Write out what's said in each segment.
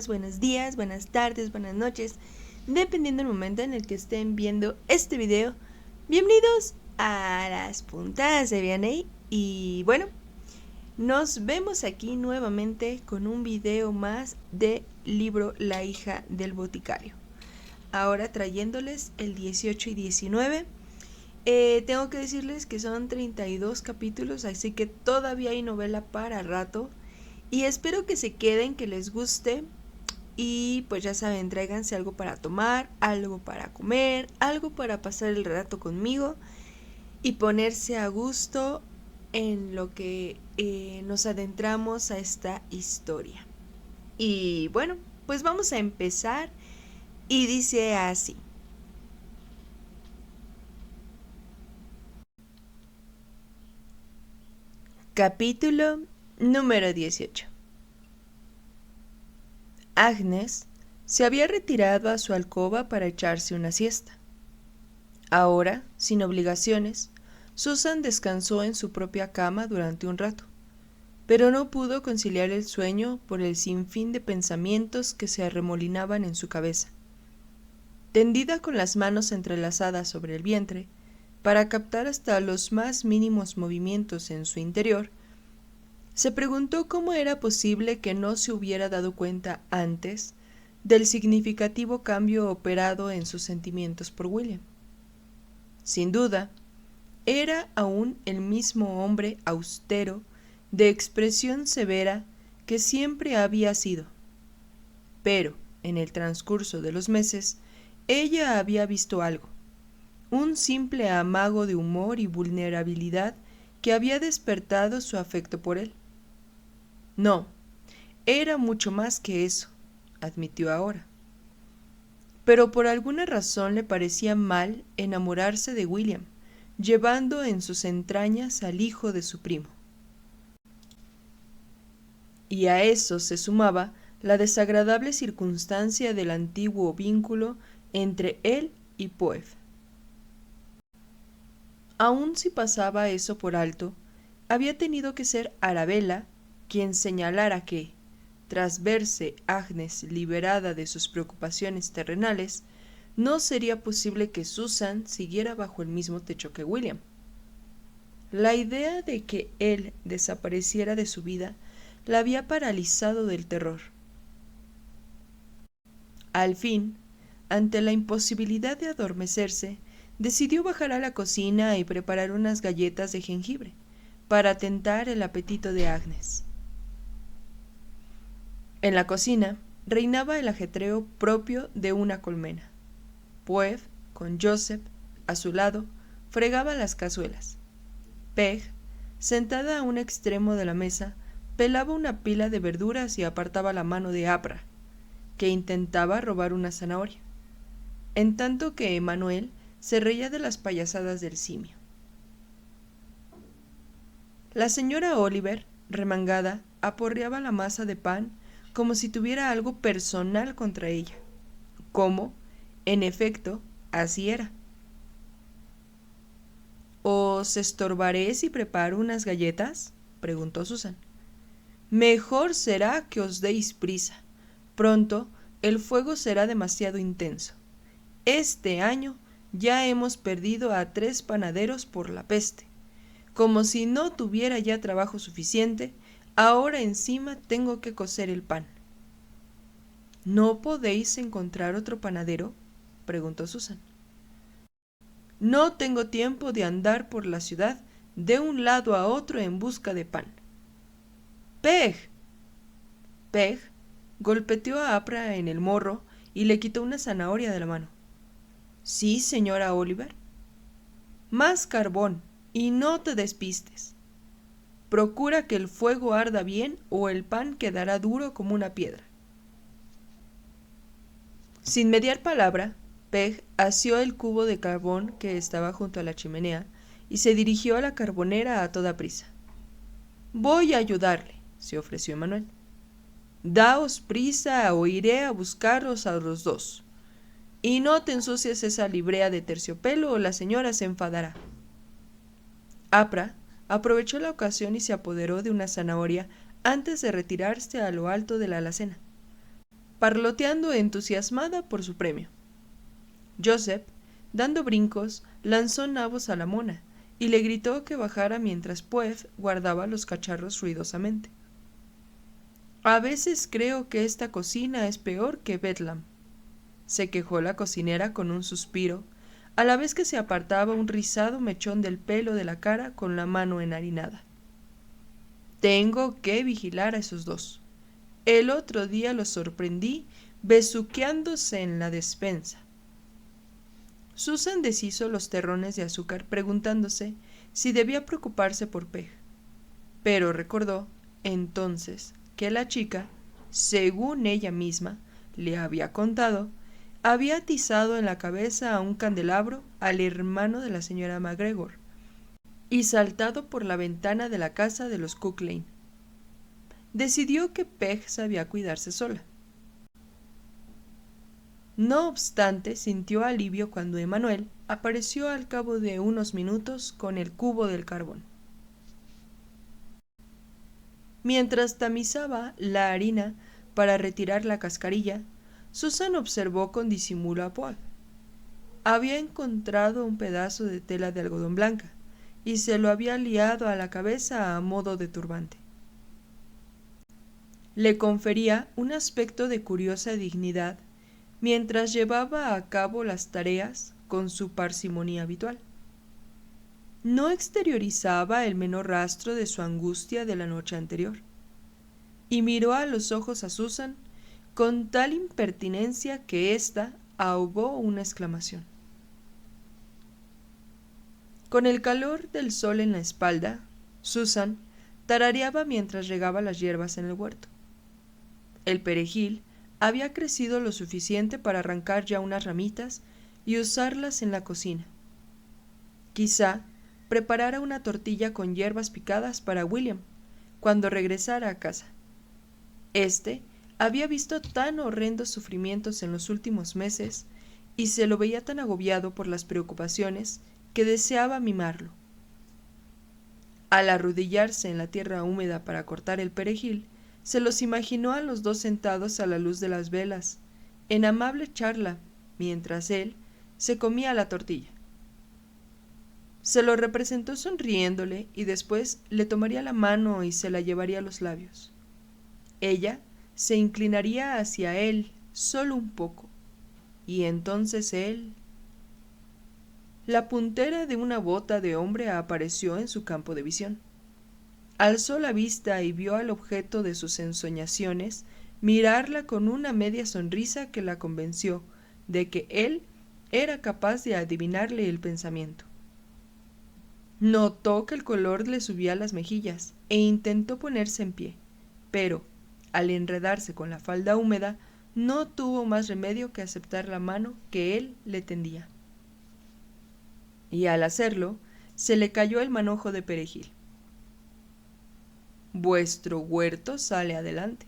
buenos días, buenas tardes, buenas noches, dependiendo del momento en el que estén viendo este video. Bienvenidos a las puntadas de Vianney. Y bueno, nos vemos aquí nuevamente con un video más de libro La hija del boticario. Ahora trayéndoles el 18 y 19. Tengo que decirles que son 32 capítulos, así que todavía hay novela para rato. Y espero que se queden, que les guste. Y pues ya saben, tráiganse algo para tomar, algo para comer, algo para pasar el rato conmigo y ponerse a gusto en lo que nos adentramos a esta historia. Y bueno, pues vamos a empezar y dice así. Capítulo número 18. Agnes se había retirado a su alcoba para echarse una siesta. Ahora, sin obligaciones, Susan descansó en su propia cama durante un rato, pero no pudo conciliar el sueño por el sinfín de pensamientos que se arremolinaban en su cabeza. Tendida con las manos entrelazadas sobre el vientre, para captar hasta los más mínimos movimientos en su interior, se preguntó cómo era posible que no se hubiera dado cuenta antes del significativo cambio operado en sus sentimientos por William. Sin duda, era aún el mismo hombre austero, de expresión severa, que siempre había sido. Pero, en el transcurso de los meses, ella había visto algo, un simple amago de humor y vulnerabilidad que había despertado su afecto por él. No, era mucho más que eso, admitió ahora. Pero por alguna razón le parecía mal enamorarse de William, llevando en sus entrañas al hijo de su primo. Y a eso se sumaba la desagradable circunstancia del antiguo vínculo entre él y Poe. Aun si pasaba eso por alto, había tenido que ser Arabella quien señalara que, tras verse Agnes liberada de sus preocupaciones terrenales, no sería posible que Susan siguiera bajo el mismo techo que William. La idea de que él desapareciera de su vida la había paralizado del terror. Al fin, ante la imposibilidad de adormecerse, decidió bajar a la cocina y preparar unas galletas de jengibre para tentar el apetito de Agnes. En la cocina reinaba el ajetreo propio de una colmena. Poe, con Joseph a su lado, fregaba las cazuelas. Peg, sentada a un extremo de la mesa, pelaba una pila de verduras y apartaba la mano de Apra, que intentaba robar una zanahoria, en tanto que Emanuel se reía de las payasadas del simio. La señora Oliver, remangada, aporreaba la masa de pan como si tuviera algo personal contra ella, como, en efecto, así era. ¿Os estorbaré si preparo unas galletas?, preguntó Susan. Mejor será que os deis prisa. Pronto el fuego será demasiado intenso. Este año ya hemos perdido a 3 panaderos por la peste. Como si no tuviera ya trabajo suficiente, ahora encima tengo que cocer el pan. ¿No podéis encontrar otro panadero?, preguntó Susan. No tengo tiempo de andar por la ciudad de un lado a otro en busca de pan. ¡Peg! Peg golpeteó a Apra en el morro y le quitó una zanahoria de la mano. ¿Sí, señora Oliver? Más carbón y no te despistes. Procura que el fuego arda bien o el pan quedará duro como una piedra. Sin mediar palabra, Peg asió el cubo de carbón que estaba junto a la chimenea y se dirigió a la carbonera a toda prisa. Voy a ayudarle, se ofreció Emanuel. Daos prisa o iré a buscarlos a los dos. Y no te ensucies esa librea de terciopelo o la señora se enfadará. Apra aprovechó la ocasión y se apoderó de una zanahoria antes de retirarse a lo alto de la alacena. parloteando entusiasmada por su premio. Joseph, dando brincos, lanzó nabos a la mona y le gritó que bajara mientras Puez guardaba los cacharros ruidosamente. A veces creo que esta cocina es peor que Bedlam, se quejó la cocinera con un suspiro, a la vez que se apartaba un rizado mechón del pelo de la cara con la mano enharinada. Tengo que vigilar a esos dos. El otro día los sorprendí besuqueándose en la despensa. Susan deshizo los terrones de azúcar preguntándose si debía preocuparse por Peg, pero recordó entonces que la chica, según ella misma le había contado, había atizado en la cabeza a un candelabro al hermano de la señora MacGregor y saltado por la ventana de la casa de los Cook Lane. Decidió que Peg sabía cuidarse sola. No obstante, sintió alivio cuando Emanuel apareció al cabo de unos minutos con el cubo del carbón. Mientras tamizaba la harina para retirar la cascarilla, Susan observó con disimulo a Paul. Había encontrado un pedazo de tela de algodón blanca y se lo había liado a la cabeza a modo de turbante. Le confería un aspecto de curiosa dignidad mientras llevaba a cabo las tareas con su parsimonia habitual. No exteriorizaba el menor rastro de su angustia de la noche anterior, y miró a los ojos a Susan con tal impertinencia que ésta ahogó una exclamación. Con el calor del sol en la espalda, Susan tarareaba mientras regaba las hierbas en el huerto. El perejil había crecido lo suficiente para arrancar ya unas ramitas y usarlas en la cocina. Quizá preparara una tortilla con hierbas picadas para William cuando regresara a casa. Este había visto tan horrendos sufrimientos en los últimos meses y se lo veía tan agobiado por las preocupaciones que deseaba mimarlo. Al arrodillarse en la tierra húmeda para cortar el perejil, se los imaginó a los dos sentados a la luz de las velas, en amable charla, mientras él se comía la tortilla. Se lo representó sonriéndole y después le tomaría la mano y se la llevaría a los labios. Ella se inclinaría hacia él solo un poco, y entonces él... La puntera de una bota de hombre apareció en su campo de visión. Alzó la vista y vio al objeto de sus ensoñaciones mirarla con una media sonrisa que la convenció de que él era capaz de adivinarle el pensamiento. Notó que el color le subía a las mejillas e intentó ponerse en pie, pero, al enredarse con la falda húmeda, no tuvo más remedio que aceptar la mano que él le tendía. Y al hacerlo, se le cayó el manojo de perejil. «Vuestro huerto sale adelante»,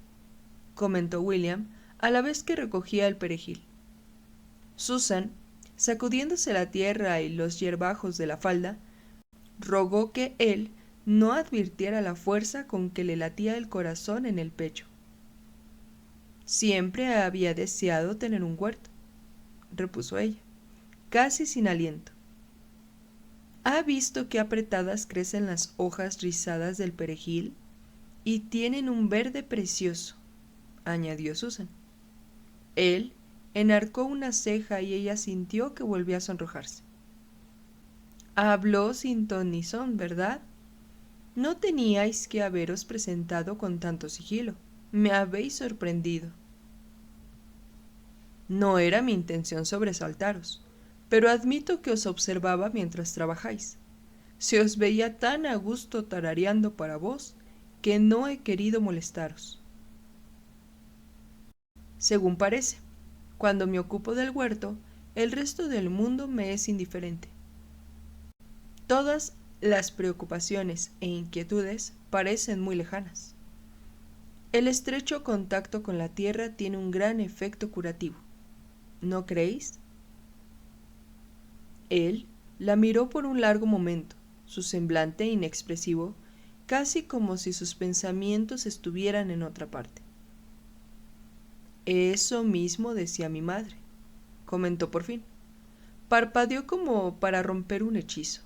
comentó William a la vez que recogía el perejil. Susan, sacudiéndose la tierra y los hierbajos de la falda, rogó que él no advirtiera la fuerza con que le latía el corazón en el pecho. Siempre había deseado tener un huerto, repuso ella, casi sin aliento. ¿Ha visto qué apretadas crecen las hojas rizadas del perejil? Y tienen un verde precioso, añadió Susan. Él enarcó una ceja y ella sintió que volvía a sonrojarse. Habló sin ton ni son, ¿verdad? No teníais que haberos presentado con tanto sigilo. Me habéis sorprendido. No era mi intención sobresaltaros, pero admito que os observaba mientras trabajáis. Se os veía tan a gusto tarareando para vos que no he querido molestaros. Según parece, cuando me ocupo del huerto, el resto del mundo me es indiferente. Todas las preocupaciones e inquietudes parecen muy lejanas. El estrecho contacto con la tierra tiene un gran efecto curativo, ¿no creéis? Él la miró por un largo momento, su semblante inexpresivo, casi como si sus pensamientos estuvieran en otra parte. Eso mismo decía mi madre, comentó por fin. Parpadeó como para romper un hechizo.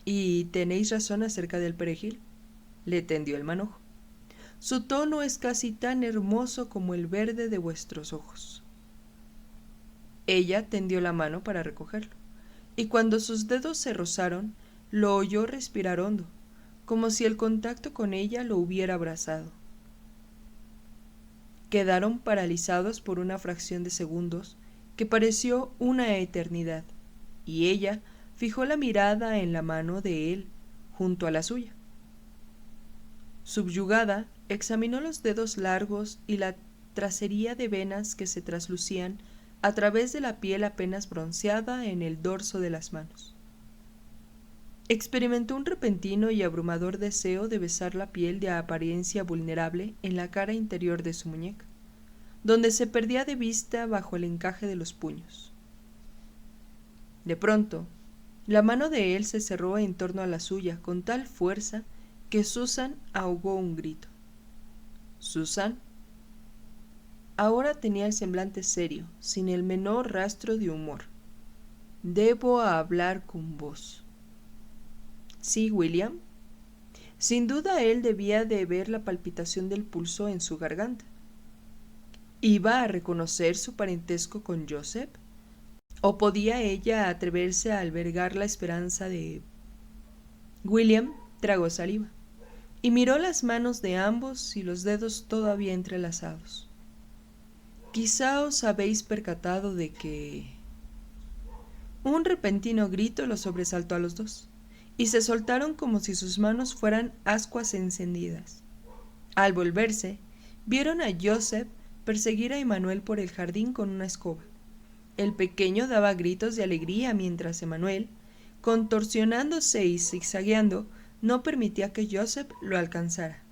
Y tenéis razón acerca del perejil, le tendió el manojo. Su tono es casi tan hermoso como el verde de vuestros ojos. Ella tendió la mano para recogerlo, y cuando sus dedos se rozaron, lo oyó respirar hondo, como si el contacto con ella lo hubiera abrazado. Quedaron paralizados por una fracción de segundos que pareció una eternidad, y ella fijó la mirada en la mano de él, junto a la suya. Subyugada, examinó los dedos largos y la tracería de venas que se traslucían a través de la piel apenas bronceada en el dorso de las manos. Experimentó un repentino y abrumador deseo de besar la piel de apariencia vulnerable en la cara interior de su muñeca, donde se perdía de vista bajo el encaje de los puños. De pronto, la mano de él se cerró en torno a la suya con tal fuerza que Susan ahogó un grito. Susan ahora tenía el semblante serio, sin el menor rastro de humor. Debo hablar con vos. ¿Sí, William? Sin duda él debía de ver la palpitación del pulso en su garganta. ¿Iba a reconocer su parentesco con Joseph? ¿O podía ella atreverse a albergar la esperanza de...? William tragó saliva y miró las manos de ambos y los dedos todavía entrelazados. Quizá os habéis percatado de que... Un repentino grito los sobresaltó a los dos, y se soltaron como si sus manos fueran ascuas encendidas. Al volverse, vieron a Joseph perseguir a Emmanuel por el jardín con una escoba. El pequeño daba gritos de alegría mientras Emmanuel, contorsionándose y zigzagueando, no permitía que Joseph lo alcanzara.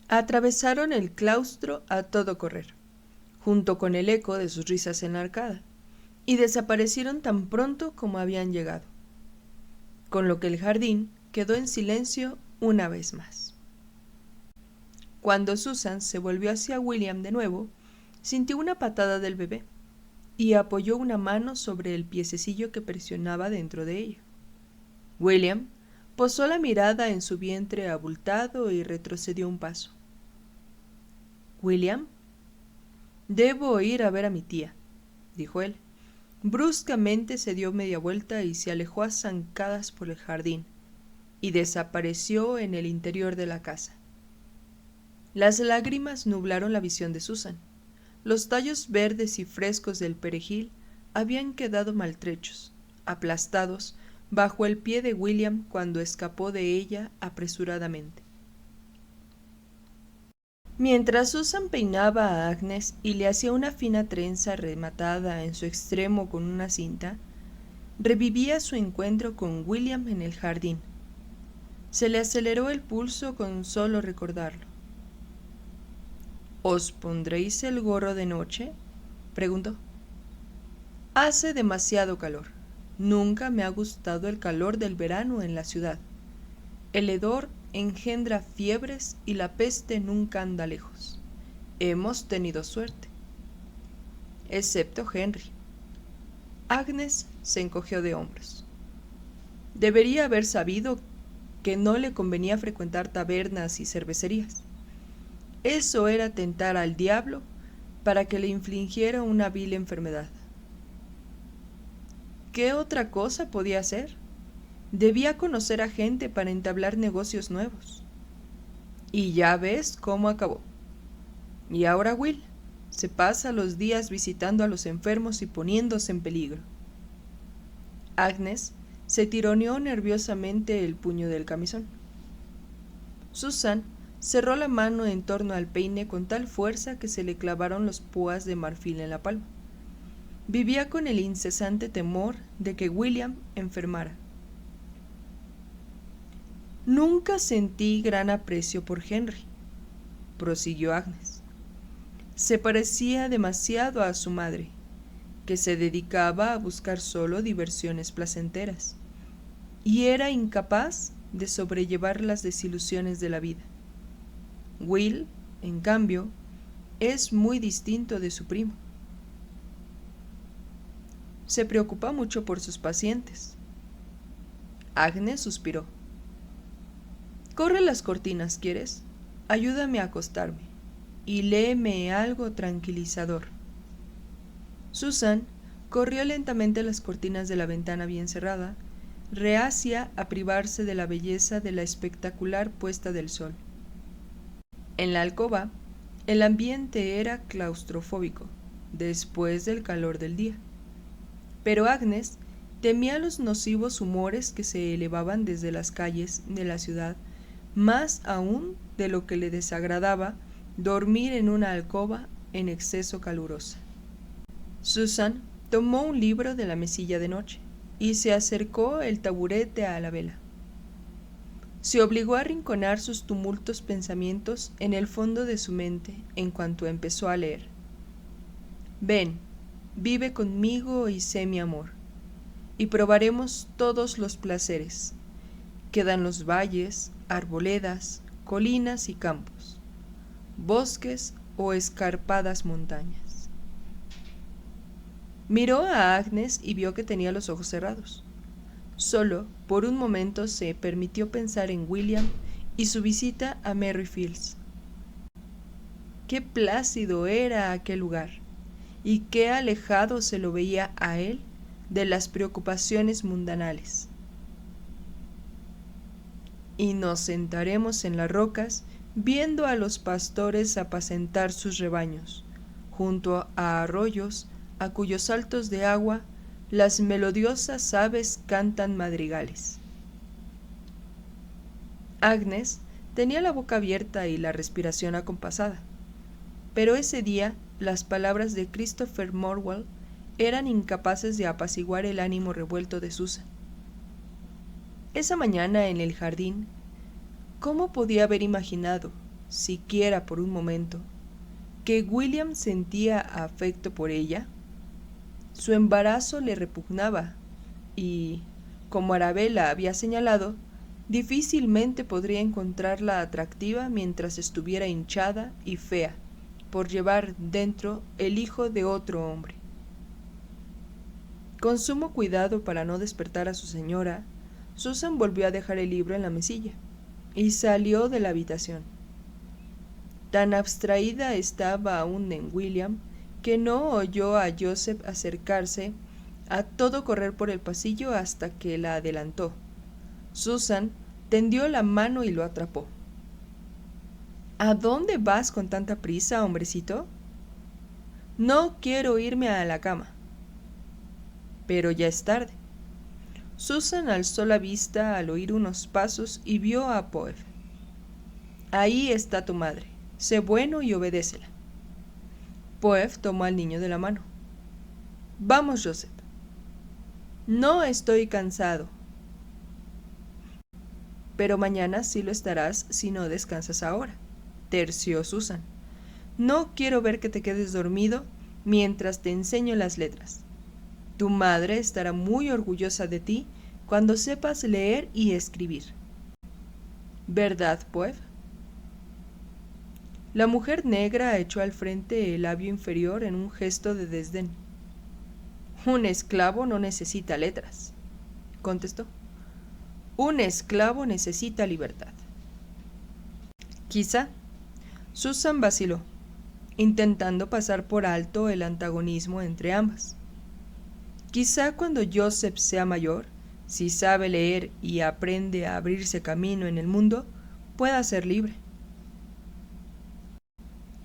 Atravesaron el claustro a todo correr, junto con el eco de sus risas en la arcada, y desaparecieron tan pronto como habían llegado, con lo que el jardín quedó en silencio una vez más. Cuando Susan se volvió hacia William de nuevo, sintió una patada del bebé y apoyó una mano sobre el piececillo que presionaba dentro de ella. William posó la mirada en su vientre abultado y retrocedió un paso. «William, debo ir a ver a mi tía», dijo él. Bruscamente se dio media vuelta y se alejó a zancadas por el jardín, y desapareció en el interior de la casa. Las lágrimas nublaron la visión de Susan. Los tallos verdes y frescos del perejil habían quedado maltrechos, aplastados, bajo el pie de William cuando escapó de ella apresuradamente. Mientras Susan peinaba a Agnes y le hacía una fina trenza rematada en su extremo con una cinta, revivía su encuentro con William en el jardín. Se le aceleró el pulso con solo recordarlo. «¿Os pondréis el gorro de noche?», preguntó. «Hace demasiado calor. Nunca me ha gustado el calor del verano en la ciudad. El hedor engendra fiebres y la peste nunca anda lejos. Hemos tenido suerte. Excepto Henry». Agnes se encogió de hombros. Debería haber sabido que no le convenía frecuentar tabernas y cervecerías. Eso era tentar al diablo para que le infligiera una vil enfermedad. ¿Qué otra cosa podía hacer? Debía conocer a gente para entablar negocios nuevos. Y ya ves cómo acabó. Y ahora Will se pasa los días visitando a los enfermos y poniéndose en peligro. Agnes se tironeó nerviosamente el puño del camisón. Susan cerró la mano en torno al peine con tal fuerza que se le clavaron los púas de marfil en la palma. Vivía con el incesante temor de que William enfermara. «Nunca sentí gran aprecio por Henry», prosiguió Agnes. «Se parecía demasiado a su madre, que se dedicaba a buscar solo diversiones placenteras, y era incapaz de sobrellevar las desilusiones de la vida. Will, en cambio, es muy distinto de su primo. Se preocupa mucho por sus pacientes. Agnes suspiró. Corre las cortinas, ¿quieres? Ayúdame a acostarme y léeme algo tranquilizador. Susan corrió lentamente las cortinas de la ventana bien cerrada, reacia a privarse de la belleza de la espectacular puesta del sol. En la alcoba, el ambiente era claustrofóbico, después del calor del día. Pero Agnes temía los nocivos humores que se elevaban desde las calles de la ciudad, más aún de lo que le desagradaba dormir en una alcoba en exceso calurosa. Susan tomó un libro de la mesilla de noche y se acercó el taburete a la vela. Se obligó a arrinconar sus tumultuosos pensamientos en el fondo de su mente en cuanto empezó a leer. Ven, vive conmigo y sé mi amor, y probaremos todos los placeres. Quedan los valles, arboledas, colinas y campos, bosques o escarpadas montañas. Miró a Agnes y vio que tenía los ojos cerrados. Solo por un momento se permitió pensar en William y su visita a Merry Fields. Qué plácido era aquel lugar, y qué alejado se lo veía a él de las preocupaciones mundanales. Y nos sentaremos en las rocas viendo a los pastores apacentar sus rebaños, junto a arroyos a cuyos saltos de agua las melodiosas aves cantan madrigales. Agnes tenía la boca abierta y la respiración acompasada, pero ese día las palabras de Christopher Morwell eran incapaces de apaciguar el ánimo revuelto de Susan. Esa mañana en el jardín, ¿cómo podía haber imaginado, siquiera por un momento, que William sentía afecto por ella? Su embarazo le repugnaba y, como Arabella había señalado, difícilmente podría encontrarla atractiva mientras estuviera hinchada y fea por llevar dentro el hijo de otro hombre. Con sumo cuidado para no despertar a su señora, Susan volvió a dejar el libro en la mesilla y salió de la habitación. Tan abstraída estaba aún en William que no oyó a Joseph acercarse a todo correr por el pasillo hasta que la adelantó. Susan tendió la mano y lo atrapó. ¿A dónde vas con tanta prisa, hombrecito? No quiero irme a la cama. Pero ya es tarde. Susan alzó la vista al oír unos pasos y vio a Poe. Ahí está tu madre. Sé bueno y obedécela. Poe tomó al niño de la mano. Vamos, Joseph. No estoy cansado. Pero mañana sí lo estarás si no descansas ahora, terció Susan. No quiero ver que te quedes dormido mientras te enseño las letras. Tu madre estará muy orgullosa de ti cuando sepas leer y escribir. ¿Verdad, Poe? La mujer negra echó al frente el labio inferior en un gesto de desdén. Un esclavo no necesita letras, contestó. Un esclavo necesita libertad. Quizá. Susan vaciló, intentando pasar por alto el antagonismo entre ambas. Quizá cuando Joseph sea mayor, si sabe leer y aprende a abrirse camino en el mundo, pueda ser libre.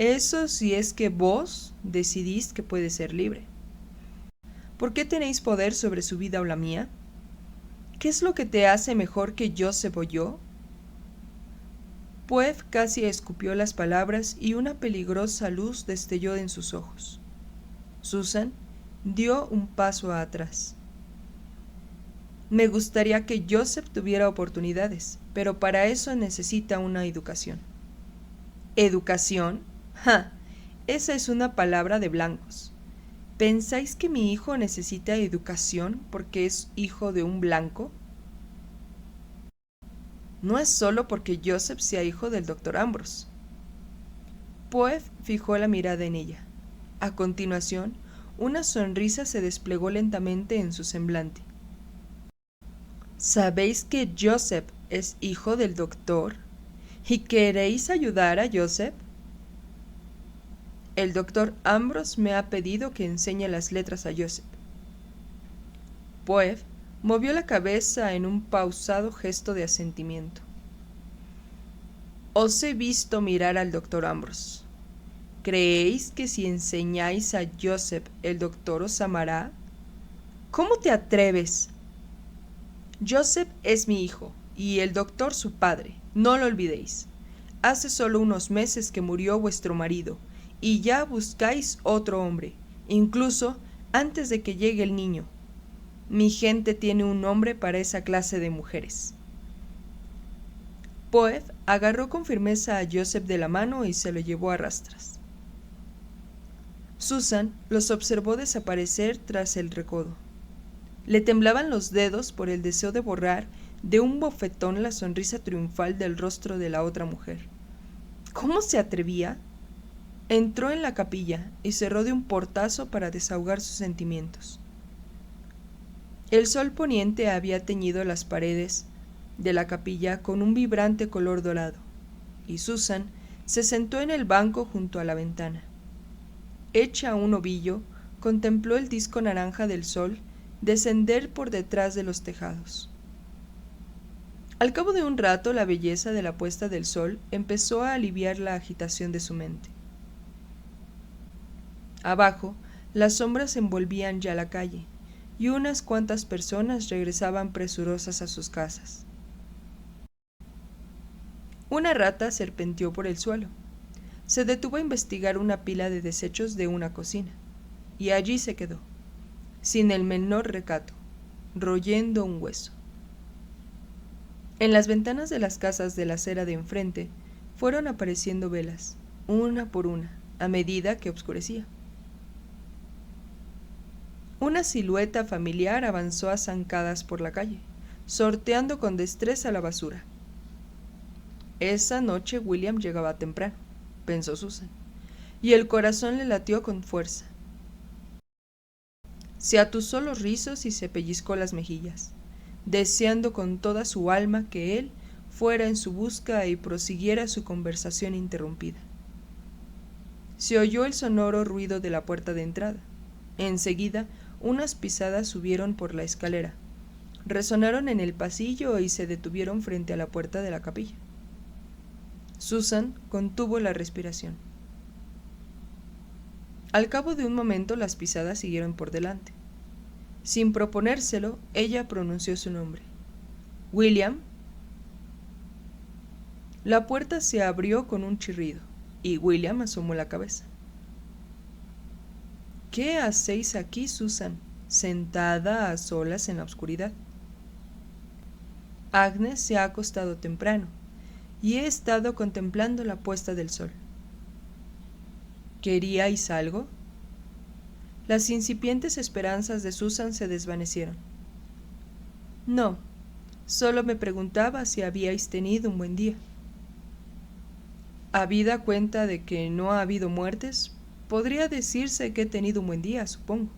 Eso si es que vos decidís que puede ser libre. ¿Por qué tenéis poder sobre su vida o la mía? ¿Qué es lo que te hace mejor que Joseph o yo? Poe casi escupió las palabras y una peligrosa luz destelló en sus ojos. Susan dio un paso atrás. Me gustaría que Joseph tuviera oportunidades, pero para eso necesita una educación. ¿Educación? ¡Ja! Esa es una palabra de blancos. ¿Pensáis que mi hijo necesita educación porque es hijo de un blanco? No es solo porque Joseph sea hijo del doctor Ambrose. Poe fijó la mirada en ella. A continuación, una sonrisa se desplegó lentamente en su semblante. ¿Sabéis que Joseph es hijo del doctor? ¿Y queréis ayudar a Joseph? El doctor Ambrose me ha pedido que enseñe las letras a Joseph. Poe movió la cabeza en un pausado gesto de asentimiento. Os he visto mirar al doctor Ambrose. ¿Creéis que si enseñáis a Joseph el doctor os amará? ¿Cómo te atreves? Joseph es mi hijo y el doctor su padre, no lo olvidéis. Hace solo unos meses que murió vuestro marido y ya buscáis otro hombre, incluso antes de que llegue el niño. Mi gente tiene un nombre para esa clase de mujeres. Poe agarró con firmeza a Joseph de la mano y se lo llevó a rastras. Susan los observó desaparecer tras el recodo. Le temblaban los dedos por el deseo de borrar de un bofetón la sonrisa triunfal del rostro de la otra mujer. ¿Cómo se atrevía? Entró en la capilla y cerró de un portazo para desahogar sus sentimientos. El sol poniente había teñido las paredes de la capilla con un vibrante color dorado, y Susan se sentó en el banco junto a la ventana. Hecha a un ovillo, contempló el disco naranja del sol descender por detrás de los tejados. Al cabo de un rato, la belleza de la puesta del sol empezó a aliviar la agitación de su mente. Abajo, las sombras envolvían ya la calle, y unas cuantas personas regresaban presurosas a sus casas. Una rata serpenteó por el suelo. Se detuvo a investigar una pila de desechos de una cocina, y allí se quedó, sin el menor recato, royendo un hueso. En las ventanas de las casas de la acera de enfrente fueron apareciendo velas, una por una, a medida que oscurecía. Una silueta familiar avanzó a zancadas por la calle, sorteando con destreza la basura. Esa noche William llegaba temprano, pensó Susan, y el corazón le latió con fuerza. Se atusó los rizos y se pellizcó las mejillas, deseando con toda su alma que él fuera en su busca y prosiguiera su conversación interrumpida. Se oyó el sonoro ruido de la puerta de entrada. Enseguida, unas pisadas subieron por la escalera, resonaron en el pasillo y se detuvieron frente a la puerta de la capilla. Susan contuvo la respiración. Al cabo de un momento las pisadas siguieron por delante. Sin proponérselo, ella pronunció su nombre. «William». La puerta se abrió con un chirrido, y William asomó la cabeza. «¿Qué hacéis aquí, Susan, sentada a solas en la oscuridad?» «Agnes se ha acostado temprano, y he estado contemplando la puesta del sol». «¿Queríais algo?» Las incipientes esperanzas de Susan se desvanecieron. «No, solo me preguntaba si habíais tenido un buen día». Habida cuenta de que no ha habido muertes, podría decirse que he tenido un buen día, supongo.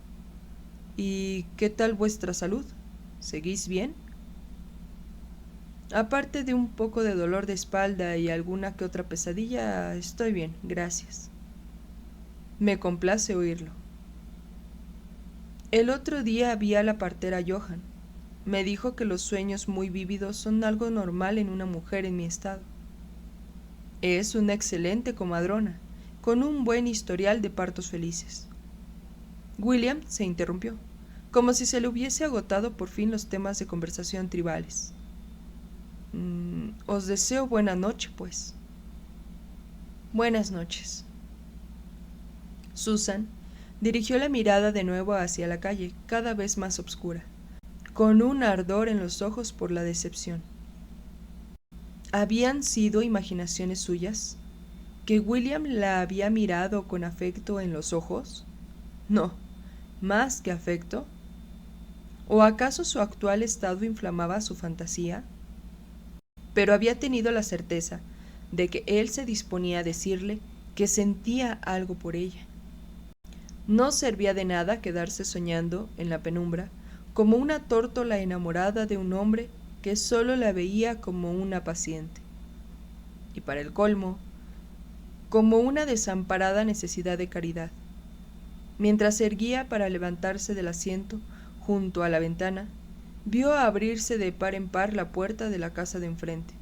¿Y qué tal vuestra salud? ¿Seguís bien? Aparte de un poco de dolor de espalda y alguna que otra pesadilla, estoy bien, gracias. Me complace oírlo. El otro día vi a la partera Johan. Me dijo que los sueños muy vívidos son algo normal en una mujer en mi estado. Es una excelente comadrona, con un buen historial de partos felices. William se interrumpió, como si se le hubiese agotado por fin los temas de conversación tribales. Os deseo buena noche, pues. Buenas noches. Susan dirigió la mirada de nuevo hacia la calle, cada vez más oscura, con un ardor en los ojos por la decepción. ¿Habían sido imaginaciones suyas? ¿Que William la había mirado con afecto en los ojos? No, más que afecto. ¿O acaso su actual estado inflamaba su fantasía? Pero había tenido la certeza de que él se disponía a decirle que sentía algo por ella. No servía de nada quedarse soñando en la penumbra, como una tórtola enamorada de un hombre que solo la veía como una paciente. Y para el colmo, como una desamparada necesidad de caridad. Mientras se erguía para levantarse del asiento junto a la ventana, vio abrirse de par en par la puerta de la casa de enfrente.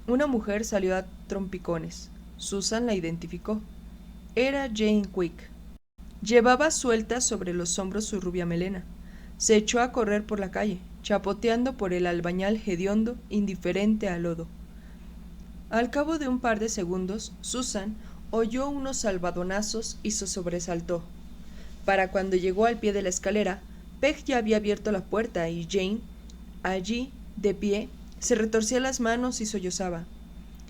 Una mujer salió a trompicones. Susan la identificó. Era Jane Quick. Llevaba suelta sobre los hombros su rubia melena. Se echó a correr por la calle, chapoteando por el albañal hediondo, indiferente al lodo. Al cabo de un par de segundos, Susan oyó unos albadonazos y se sobresaltó. Para cuando llegó al pie de la escalera, Peg ya había abierto la puerta y Jane, allí, de pie, se retorcía las manos y sollozaba.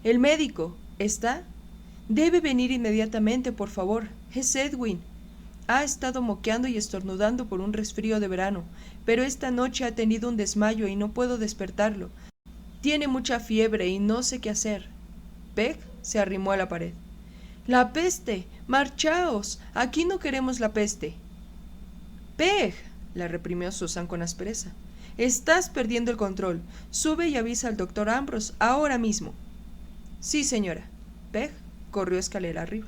«¡El médico! ¿Está? Debe venir inmediatamente, por favor. Es Edwin. Ha estado moqueando y estornudando por un resfrío de verano, pero esta noche ha tenido un desmayo y no puedo despertarlo. Tiene mucha fiebre y no sé qué hacer». Peg se arrimó a la pared. «¡La peste! ¡Marchaos! Aquí no queremos la peste». «Peg», la reprimió Susan con aspereza. «Estás perdiendo el control. Sube y avisa al doctor Ambrose ahora mismo». «Sí, señora». Peg corrió escalera arriba.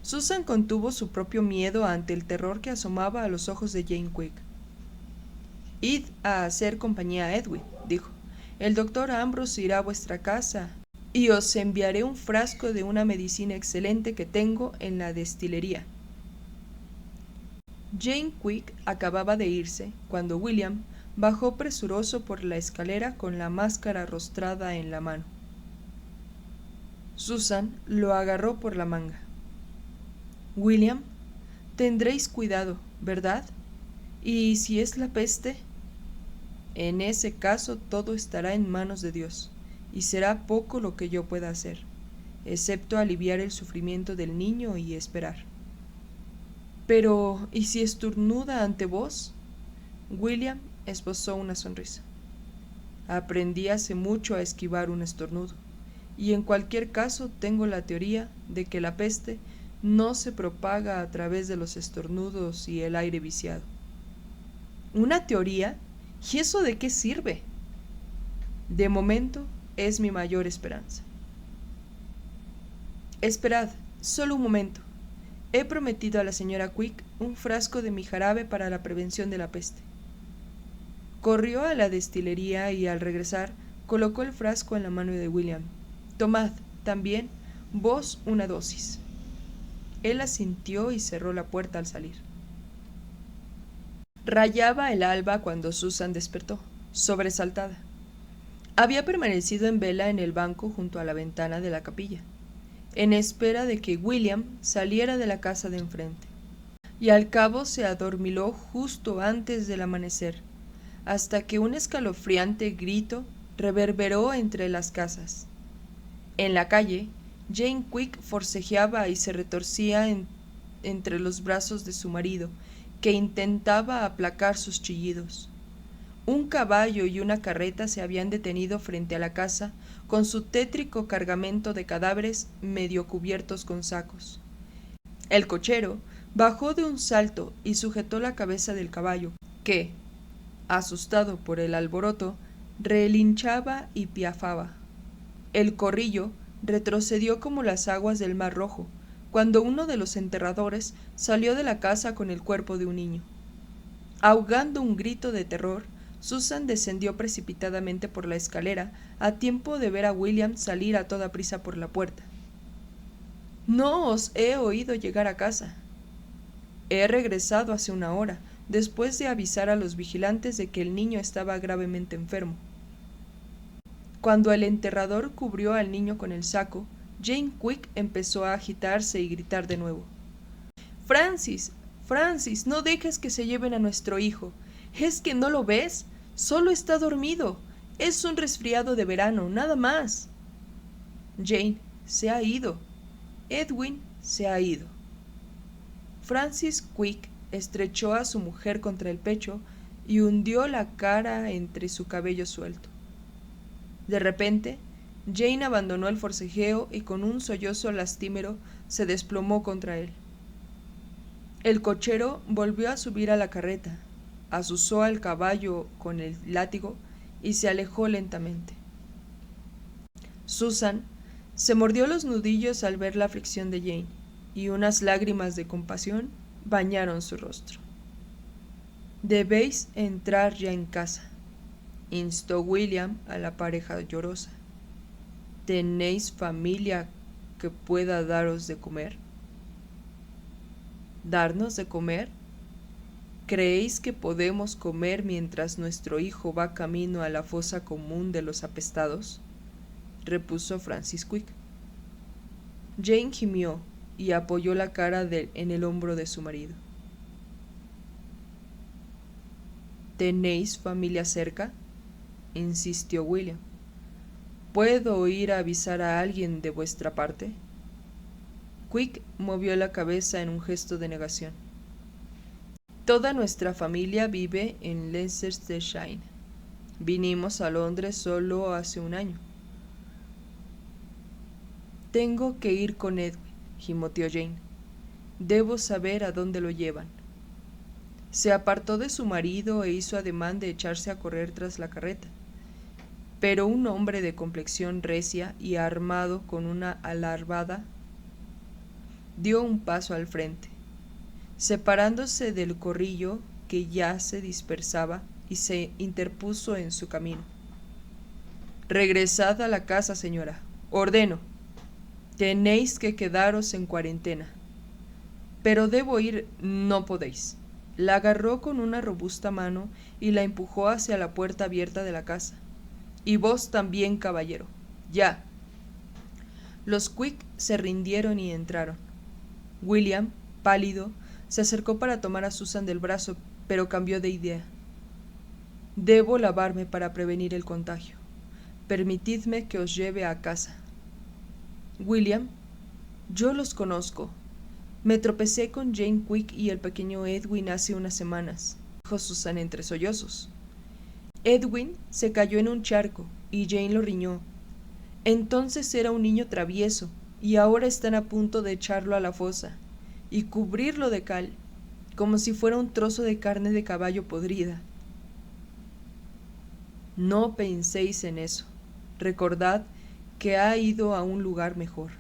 Susan contuvo su propio miedo ante el terror que asomaba a los ojos de Jane Quick. «Id a hacer compañía a Edwin», dijo. «El doctor Ambrose irá a vuestra casa y os enviaré un frasco de una medicina excelente que tengo en la destilería». Jane Quick acababa de irse cuando William bajó presuroso por la escalera con la máscara arrostrada en la mano. Susan lo agarró por la manga. «William, tendréis cuidado, ¿verdad? ¿Y si es la peste?» «En ese caso todo estará en manos de Dios, y será poco lo que yo pueda hacer, excepto aliviar el sufrimiento del niño y esperar». «Pero, ¿y si estornuda ante vos?» William esbozó una sonrisa. «Aprendí hace mucho a esquivar un estornudo, y en cualquier caso tengo la teoría de que la peste no se propaga a través de los estornudos y el aire viciado». «¿Una teoría? ¿Y eso de qué sirve?» «De momento es mi mayor esperanza». «Esperad, solo un momento. He prometido a la señora Quick un frasco de mi jarabe para la prevención de la peste». Corrió a la destilería y al regresar colocó el frasco en la mano de William. «Tomad, también, vos una dosis». Él asintió y cerró la puerta al salir. Rayaba el alba cuando Susan despertó, sobresaltada. Había permanecido en vela en el banco junto a la ventana de la capilla, en espera de que William saliera de la casa de enfrente, y al cabo se adormiló justo antes del amanecer, hasta que un escalofriante grito reverberó entre las casas. En la calle, Jane Quick forcejeaba y se retorcía entre los brazos de su marido, que intentaba aplacar sus chillidos. Un caballo y una carreta se habían detenido frente a la casa con su tétrico cargamento de cadáveres medio cubiertos con sacos. El cochero bajó de un salto y sujetó la cabeza del caballo, que, asustado por el alboroto, relinchaba y piafaba. El corrillo retrocedió como las aguas del Mar Rojo, cuando uno de los enterradores salió de la casa con el cuerpo de un niño. Ahogando un grito de terror, Susan descendió precipitadamente por la escalera a tiempo de ver a William salir a toda prisa por la puerta. «No os he oído llegar a casa». «He regresado hace una hora, después de avisar a los vigilantes de que el niño estaba gravemente enfermo». Cuando el enterrador cubrió al niño con el saco, Jane Quick empezó a agitarse y gritar de nuevo. «¡Francis! ¡Francis! ¡No dejes que se lleven a nuestro hijo! ¿Es que no lo ves? Solo está dormido. Es un resfriado de verano, nada más». «Jane se ha ido. Edwin se ha ido». Francis Quick estrechó a su mujer contra el pecho y hundió la cara entre su cabello suelto. De repente, Jane abandonó el forcejeo y con un sollozo lastimero se desplomó contra él. El cochero volvió a subir a la carreta, azuzó al caballo con el látigo y se alejó lentamente. Susan se mordió los nudillos al ver la aflicción de Jane, y unas lágrimas de compasión bañaron su rostro. «Debéis entrar ya en casa», instó William a la pareja llorosa. «¿Tenéis familia que pueda daros de comer?» ¿Darnos de comer? ¿Creéis que podemos comer mientras nuestro hijo va camino a la fosa común de los apestados?, repuso Francis Quick. Jane gimió y apoyó la cara en el hombro de su marido. ¿Tenéis familia cerca?, insistió William. ¿Puedo ir a avisar a alguien de vuestra parte? Quick movió la cabeza en un gesto de negación. Toda nuestra familia vive en Leicestershire. Vinimos a Londres solo hace un año. Tengo que ir con Edwin, gimoteó Jane. Debo saber a dónde lo llevan. Se apartó de su marido e hizo ademán de echarse a correr tras la carreta. Pero un hombre de complexión recia y armado con una alarbada dio un paso al frente, separándose del corrillo que ya se dispersaba, y se interpuso en su camino. «Regresad a la casa, señora. Ordeno. Tenéis que quedaros en cuarentena». «Pero debo ir». «No podéis». La agarró con una robusta mano y la empujó hacia la puerta abierta de la casa. «Y vos también, caballero. Ya». Los Quick se rindieron y entraron. William, pálido, se acercó para tomar a Susan del brazo, pero cambió de idea. «Debo lavarme para prevenir el contagio. Permitidme que os lleve a casa». «William, yo los conozco. Me tropecé con Jane Quick y el pequeño Edwin hace unas semanas», dijo Susan entre sollozos. «Edwin se cayó en un charco y Jane lo riñó. Entonces era un niño travieso y ahora están a punto de echarlo a la fosa y cubrirlo de cal, como si fuera un trozo de carne de caballo podrida». «No penséis en eso. Recordad que ha ido a un lugar mejor».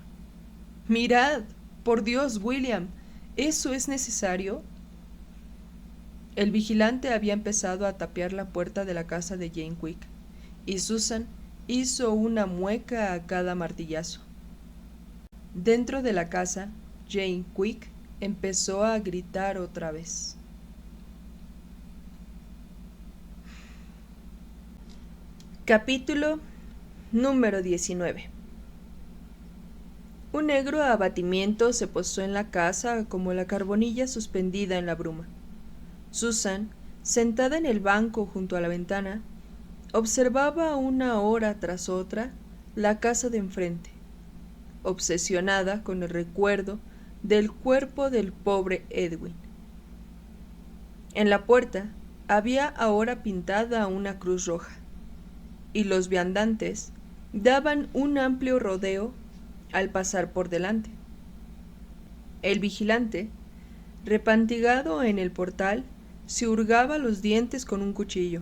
«Mirad, por Dios, William, ¿eso es necesario?». El vigilante había empezado a tapiar la puerta de la casa de Jane Quick, y Susan hizo una mueca a cada martillazo. Dentro de la casa, Jane Quick empezó a gritar otra vez. Capítulo número 19. Un negro abatimiento se posó en la casa como la carbonilla suspendida en la bruma. Susan, sentada en el banco junto a la ventana, observaba una hora tras otra la casa de enfrente, obsesionada con el recuerdo del cuerpo del pobre Edwin. En la puerta había ahora pintada una cruz roja, y los viandantes daban un amplio rodeo al pasar por delante. El vigilante, repantigado en el portal, se hurgaba los dientes con un cuchillo,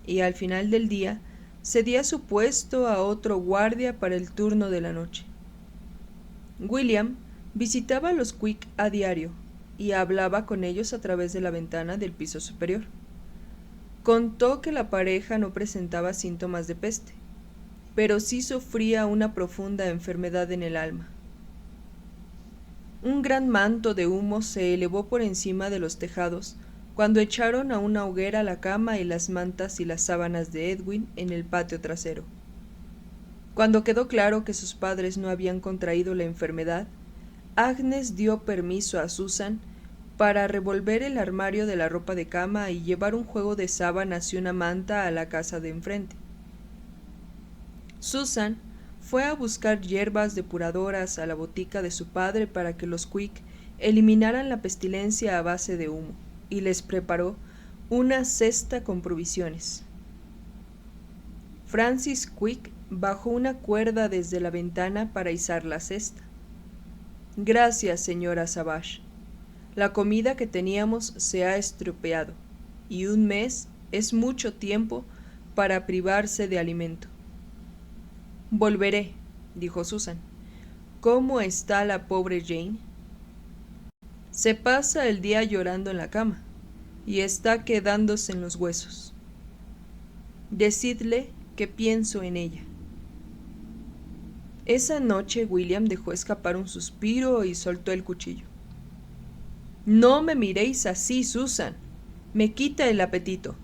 y al final del día cedía su puesto a otro guardia para el turno de la noche. William visitaba a los Quick a diario y hablaba con ellos a través de la ventana del piso superior. Contó que la pareja no presentaba síntomas de peste, pero sí sufría una profunda enfermedad en el alma. Un gran manto de humo se elevó por encima de los tejados cuando echaron a una hoguera la cama y las mantas y las sábanas de Edwin en el patio trasero. Cuando quedó claro que sus padres no habían contraído la enfermedad, Agnes dio permiso a Susan para revolver el armario de la ropa de cama y llevar un juego de sábanas y una manta a la casa de enfrente. Susan fue a buscar hierbas depuradoras a la botica de su padre para que los Quick eliminaran la pestilencia a base de humo, y les preparó una cesta con provisiones. Francis Quick bajó una cuerda desde la ventana para izar la cesta. Gracias, señora Savage. La comida que teníamos se ha estropeado, y un mes es mucho tiempo para privarse de alimento. Volveré, dijo Susan. ¿Cómo está la pobre Jane? Se pasa el día llorando en la cama, y está quedándose en los huesos. Decidle que pienso en ella. Esa noche William dejó escapar un suspiro y soltó el cuchillo. No me miréis así, Susan. Me quita el apetito.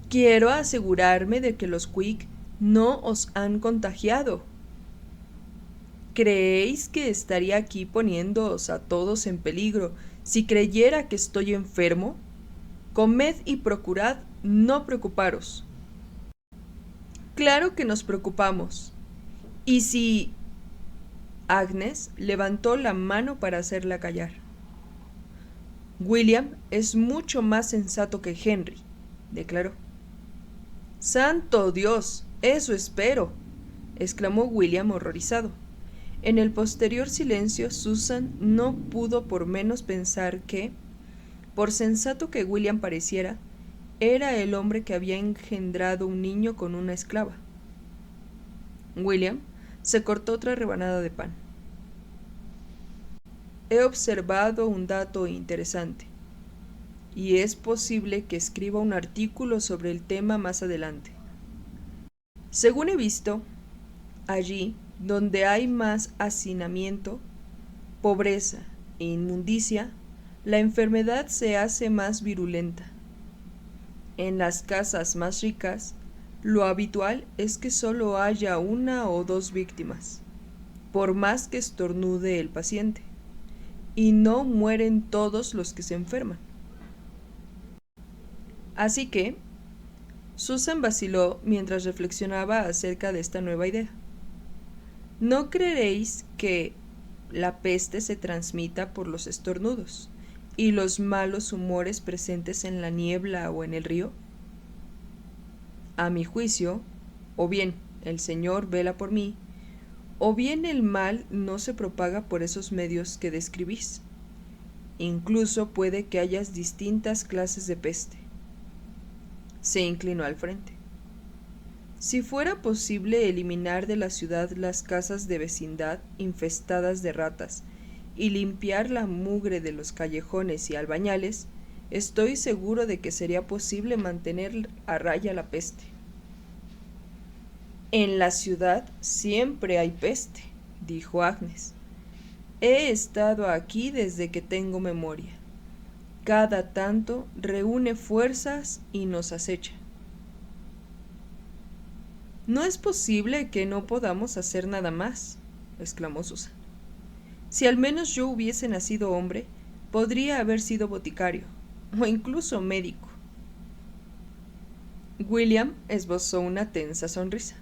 Quiero asegurarme de que los Quick no os han contagiado. ¿Creéis que estaría aquí poniéndoos a todos en peligro si creyera que estoy enfermo? Comed y procurad no preocuparos. Claro que nos preocupamos. ¿Y si...? Agnes levantó la mano para hacerla callar. William es mucho más sensato que Henry, declaró. ¡Santo Dios! Eso espero, exclamó William horrorizado. En el posterior silencio, Susan no pudo por menos pensar que, por sensato que William pareciera, era el hombre que había engendrado un niño con una esclava. William se cortó otra rebanada de pan. He observado un dato interesante, y es posible que escriba un artículo sobre el tema más adelante. Según he visto, allí donde hay más hacinamiento, pobreza e inmundicia, la enfermedad se hace más virulenta. En las casas más ricas, lo habitual es que solo haya una o dos víctimas, por más que estornude el paciente, y no mueren todos los que se enferman. Así que, Susan vaciló mientras reflexionaba acerca de esta nueva idea. ¿No creeréis que la peste se transmita por los estornudos y los malos humores presentes en la niebla o en el río? A mi juicio, o bien el Señor vela por mí, o bien el mal no se propaga por esos medios que describís. Incluso puede que hayas distintas clases de peste. Se inclinó al frente. Si fuera posible eliminar de la ciudad las casas de vecindad infestadas de ratas y limpiar la mugre de los callejones y albañales, estoy seguro de que sería posible mantener a raya la peste. En la ciudad siempre hay peste, dijo Agnes. He estado aquí desde que tengo memoria. Cada tanto reúne fuerzas y nos acecha. No es posible que no podamos hacer nada más, exclamó Susan. Si al menos yo hubiese nacido hombre, podría haber sido boticario, o incluso médico. William esbozó una tensa sonrisa.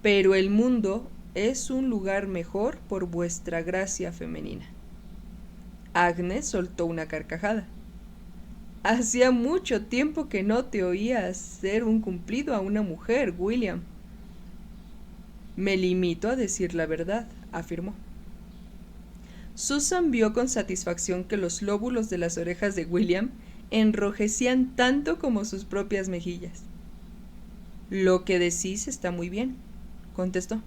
Pero el mundo es un lugar mejor por vuestra gracia femenina. Agnes soltó una carcajada. Hacía mucho tiempo que no te oía hacer un cumplido a una mujer, William. Me limito a decir la verdad, afirmó. Susan vio con satisfacción que los lóbulos de las orejas de William enrojecían tanto como sus propias mejillas. Lo que decís está muy bien, contestó,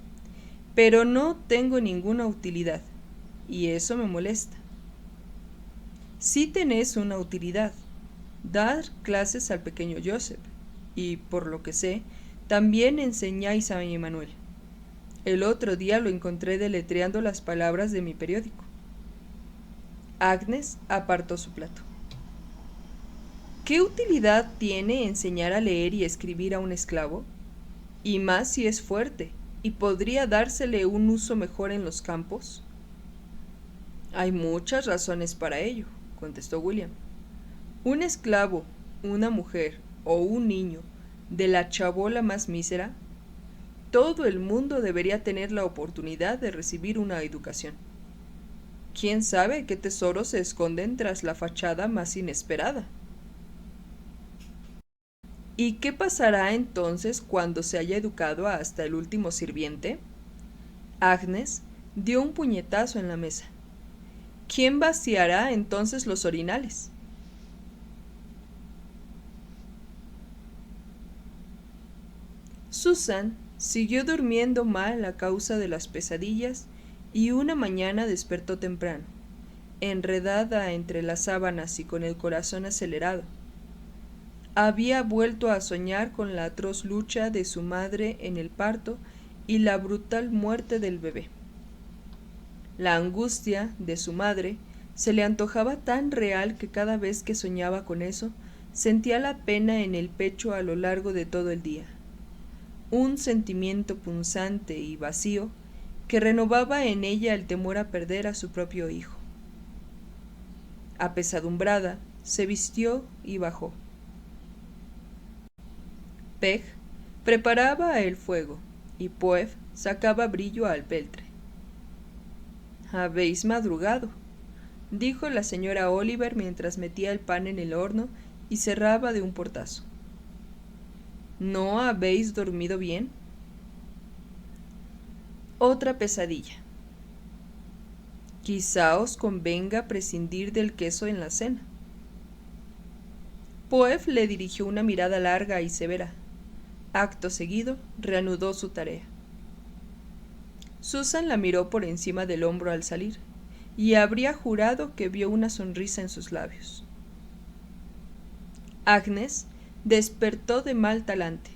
pero no tengo ninguna utilidad, y eso me molesta. Sí tenés una utilidad, dar clases al pequeño Joseph, y, por lo que sé, también enseñáis a Emmanuel. El otro día lo encontré deletreando las palabras de mi periódico. Agnes apartó su plato. ¿Qué utilidad tiene enseñar a leer y escribir a un esclavo? Y más si es fuerte, y podría dársele un uso mejor en los campos. Hay muchas razones para ello, contestó William. Un esclavo, una mujer o un niño de la chabola más mísera, todo el mundo debería tener la oportunidad de recibir una educación. ¿Quién sabe qué tesoros se esconden tras la fachada más inesperada? ¿Y qué pasará entonces cuando se haya educado hasta el último sirviente? Agnes dio un puñetazo en la mesa. ¿Quién vaciará entonces los orinales? Susan siguió durmiendo mal a causa de las pesadillas y una mañana despertó temprano, enredada entre las sábanas y con el corazón acelerado. Había vuelto a soñar con la atroz lucha de su madre en el parto y la brutal muerte del bebé. La angustia de su madre se le antojaba tan real que cada vez que soñaba con eso, sentía la pena en el pecho a lo largo de todo el día. Un sentimiento punzante y vacío que renovaba en ella el temor a perder a su propio hijo. Apesadumbrada, se vistió y bajó. Peg preparaba el fuego y Poef sacaba brillo al peltre. «Habéis madrugado», dijo la señora Oliver mientras metía el pan en el horno y cerraba de un portazo. «¿No habéis dormido bien?» Otra pesadilla. «Quizá os convenga prescindir del queso en la cena». Poef le dirigió una mirada larga y severa. Acto seguido, reanudó su tarea. Susan la miró por encima del hombro al salir, y habría jurado que vio una sonrisa en sus labios. Agnes despertó de mal talante.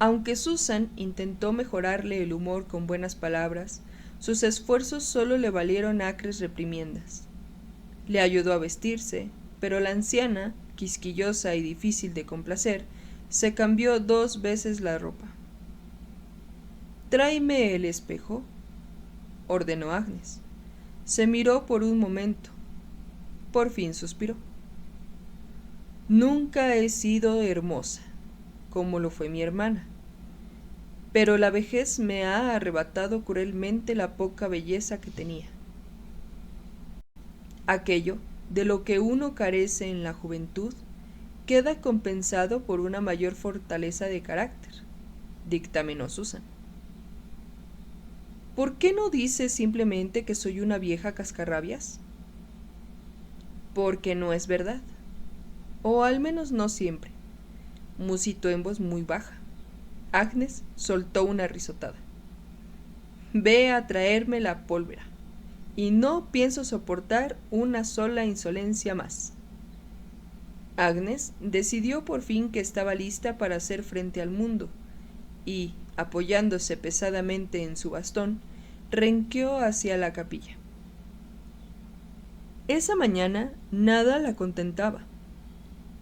Aunque Susan intentó mejorarle el humor con buenas palabras, sus esfuerzos solo le valieron acres reprimiendas. Le ayudó a vestirse, pero la anciana, quisquillosa y difícil de complacer, se cambió 2 veces la ropa. «Tráeme el espejo», ordenó Agnes. Se miró por un momento. Por fin suspiró. «Nunca he sido hermosa, como lo fue mi hermana, pero la vejez me ha arrebatado cruelmente la poca belleza que tenía. Aquello de lo que uno carece en la juventud queda compensado por una mayor fortaleza de carácter», dictaminó Susan. «¿Por qué no dices simplemente que soy una vieja cascarrabias?» «Porque no es verdad, o al menos no siempre», musitó en voz muy baja. Agnes soltó una risotada. «Ve a traerme la pólvora, y no pienso soportar una sola insolencia más». Agnes decidió por fin que estaba lista para hacer frente al mundo, y, apoyándose pesadamente en su bastón, renqueó hacia la capilla. Esa mañana nada la contentaba.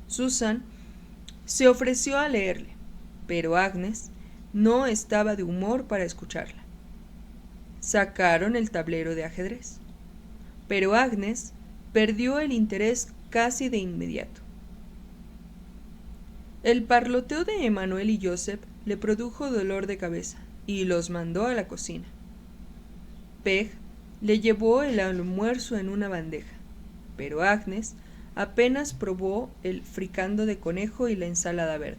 Susan se ofreció a leerle, pero Agnes no estaba de humor para escucharla. Sacaron el tablero de ajedrez, pero Agnes perdió el interés casi de inmediato. El parloteo de Emanuel y Joseph le produjo dolor de cabeza y los mandó a la cocina. Peg le llevó el almuerzo en una bandeja, pero Agnes apenas probó el fricando de conejo y la ensalada verde.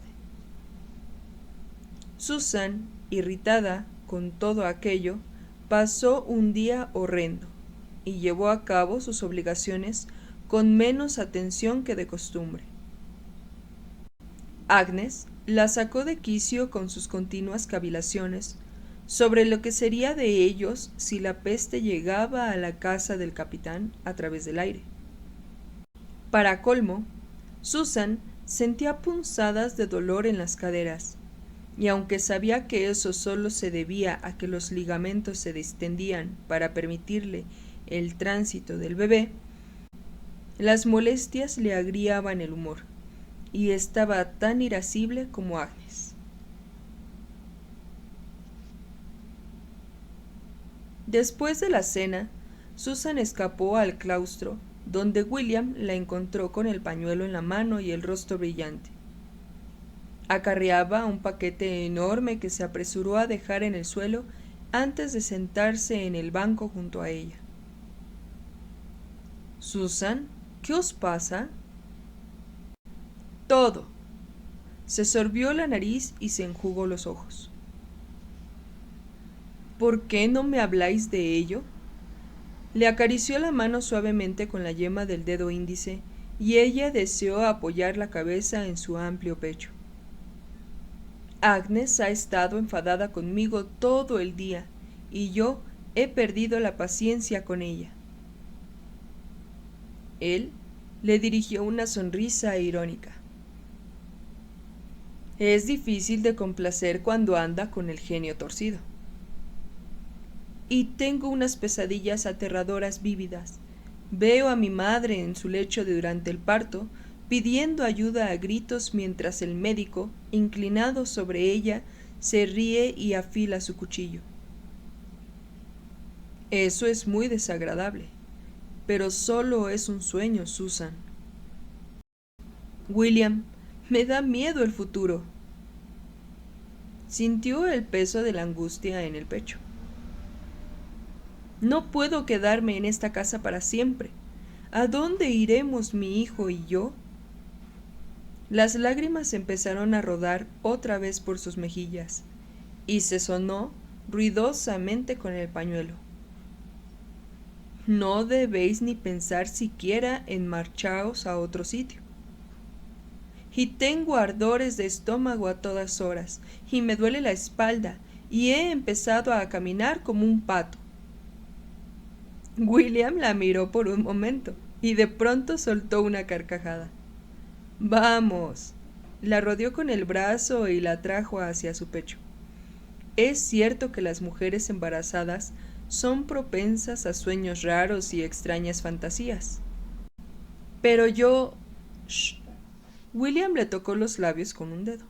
Susan, irritada con todo aquello, pasó un día horrendo y llevó a cabo sus obligaciones con menos atención que de costumbre. Agnes la sacó de quicio con sus continuas cavilaciones sobre lo que sería de ellos si la peste llegaba a la casa del capitán a través del aire. Para colmo, Susan sentía punzadas de dolor en las caderas, y aunque sabía que eso solo se debía a que los ligamentos se distendían para permitirle el tránsito del bebé, las molestias le agriaban el humor, y estaba tan irascible como Agnes. Después de la cena, Susan escapó al claustro, donde William la encontró con el pañuelo en la mano y el rostro brillante. Acarreaba un paquete enorme que se apresuró a dejar en el suelo antes de sentarse en el banco junto a ella. «Susan, ¿qué os pasa?» «Todo». Se sorbió la nariz y se enjugó los ojos. ¿Por qué no me habláis de ello? Le acarició la mano suavemente con la yema del dedo índice y ella deseó apoyar la cabeza en su amplio pecho. Agnes ha estado enfadada conmigo todo el día y yo he perdido la paciencia con ella. Él le dirigió una sonrisa irónica. Es difícil de complacer cuando anda con el genio torcido. Y tengo unas pesadillas aterradoras vívidas. Veo a mi madre en su lecho durante el parto, pidiendo ayuda a gritos mientras el médico, inclinado sobre ella, se ríe y afila su cuchillo. Eso es muy desagradable, pero solo es un sueño, Susan. William, me da miedo el futuro. Sintió el peso de la angustia en el pecho. No puedo quedarme en esta casa para siempre. ¿A dónde iremos mi hijo y yo? Las lágrimas empezaron a rodar otra vez por sus mejillas, y se sonó ruidosamente con el pañuelo. No debéis ni pensar siquiera en marchaos a otro sitio. Y tengo ardores de estómago a todas horas, y me duele la espalda, y he empezado a caminar como un pato. William la miró por un momento, y de pronto soltó una carcajada. Vamos. La rodeó con el brazo y la trajo hacia su pecho. Es cierto que las mujeres embarazadas son propensas a sueños raros y extrañas fantasías. Pero yo... Shh. William le tocó los labios con un dedo.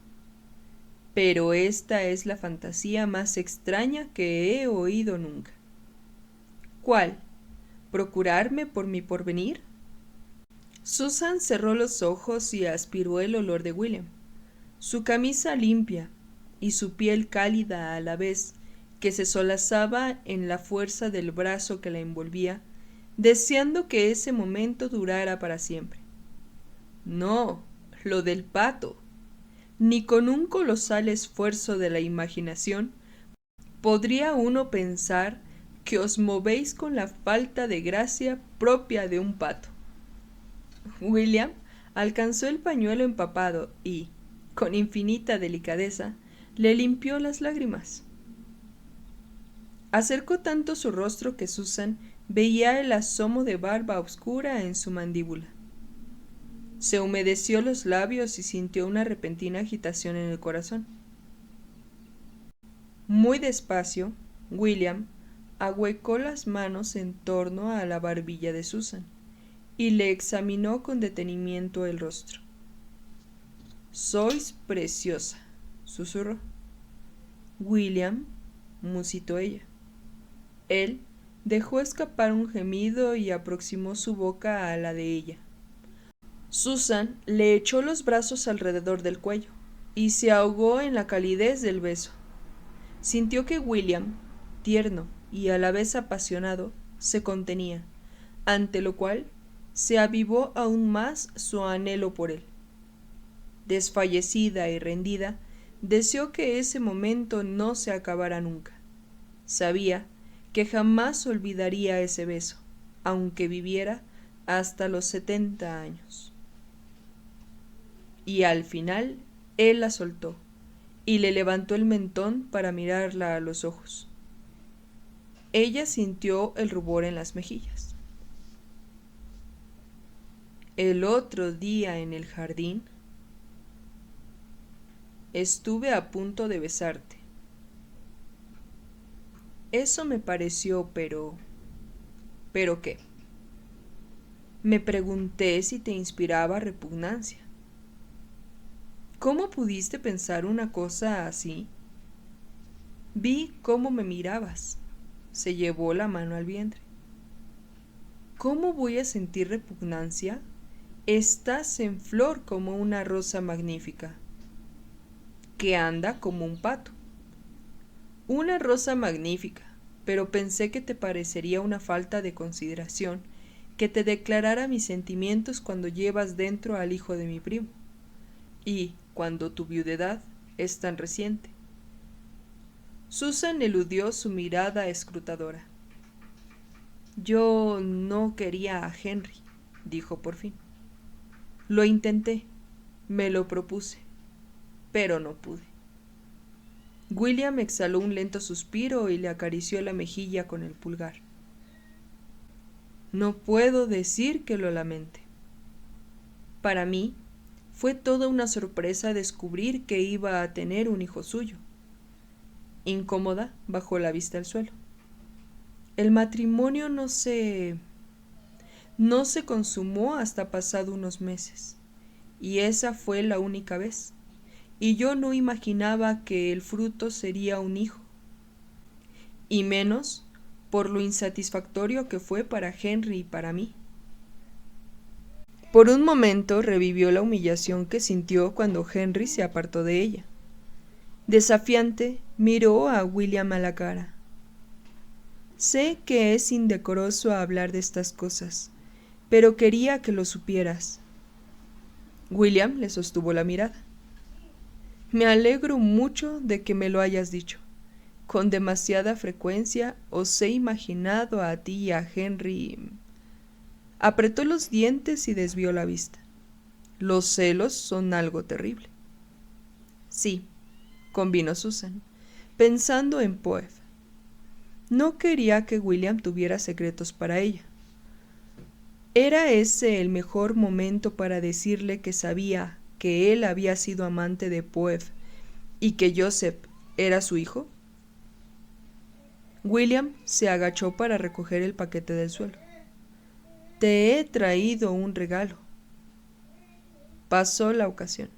Pero esta es la fantasía más extraña que he oído nunca. ¿Cuál? ¿Procurarme por mi porvenir? Susan cerró los ojos y aspiró el olor de William. Su camisa limpia y su piel cálida a la vez, que se solazaba en la fuerza del brazo que la envolvía, deseando que ese momento durara para siempre. No, lo del pato. Ni con un colosal esfuerzo de la imaginación podría uno pensar que os movéis con la falta de gracia propia de un pato. William alcanzó el pañuelo empapado y, con infinita delicadeza, le limpió las lágrimas. Acercó tanto su rostro que Susan veía el asomo de barba oscura en su mandíbula. Se humedeció los labios y sintió una repentina agitación en el corazón. Muy despacio, William ahuecó las manos en torno a la barbilla de Susan y le examinó con detenimiento el rostro. «Sois preciosa», susurró. «William», musitó ella. Él dejó escapar un gemido y aproximó su boca a la de ella. Susan le echó los brazos alrededor del cuello y se ahogó en la calidez del beso. Sintió que William, tierno y a la vez apasionado, se contenía, ante lo cual se avivó aún más su anhelo por él. Desfallecida y rendida, deseó que ese momento no se acabara nunca. Sabía que jamás olvidaría ese beso, aunque viviera hasta los 70 años. Y al final él la soltó y le levantó el mentón para mirarla a los ojos. Ella sintió el rubor en las mejillas. El otro día en el jardín estuve a punto de besarte. Eso me pareció, pero... ¿Pero qué? Me pregunté si te inspiraba repugnancia. ¿Cómo pudiste pensar una cosa así? Vi cómo me mirabas. Se llevó la mano al vientre. ¿Cómo voy a sentir repugnancia? Estás en flor como una rosa magnífica, que anda como un pato. Una rosa magnífica, pero pensé que te parecería una falta de consideración que te declarara mis sentimientos cuando llevas dentro al hijo de mi primo, y cuando tu viudedad es tan reciente. Susan eludió su mirada escrutadora. Yo no quería a Henry, dijo por fin. Lo intenté, me lo propuse, pero no pude. William exhaló un lento suspiro y le acarició la mejilla con el pulgar. No puedo decir que lo lamente. Para mí, fue toda una sorpresa descubrir que iba a tener un hijo suyo. Incómoda, bajó la vista al suelo. El matrimonio no se consumó hasta pasado unos meses, y esa fue la única vez. Y yo no imaginaba que el fruto sería un hijo, y menos por lo insatisfactorio que fue para Henry y para mí. Por un momento revivió la humillación que sintió cuando Henry se apartó de ella. Desafiante, miró a William a la cara. Sé que es indecoroso hablar de estas cosas, pero quería que lo supieras. William le sostuvo la mirada. Me alegro mucho de que me lo hayas dicho. Con demasiada frecuencia os he imaginado a ti y a Henry. Apretó los dientes y desvió la vista. Los celos son algo terrible. Sí, convino Susan, pensando en Poe. No quería que William tuviera secretos para ella. ¿Era ese el mejor momento para decirle que sabía que él había sido amante de Poe y que Joseph era su hijo? William se agachó para recoger el paquete del suelo. Te he traído un regalo. Pasó la ocasión.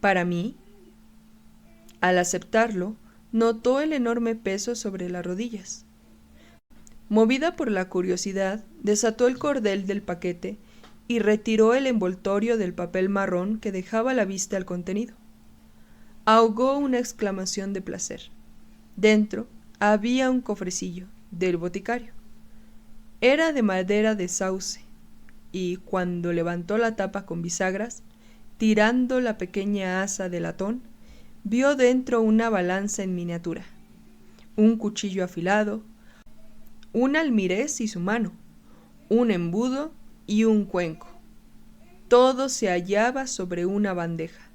¿Para mí? Al aceptarlo, notó el enorme peso sobre las rodillas. Movida por la curiosidad, desató el cordel del paquete y retiró el envoltorio del papel marrón que dejaba a la vista el contenido. Ahogó una exclamación de placer. Dentro había un cofrecillo del boticario. Era de madera de sauce, y cuando levantó la tapa con bisagras, tirando la pequeña asa de latón, vio dentro una balanza en miniatura, un cuchillo afilado, un almirez y su mano, un embudo y un cuenco. Todo se hallaba sobre una bandeja,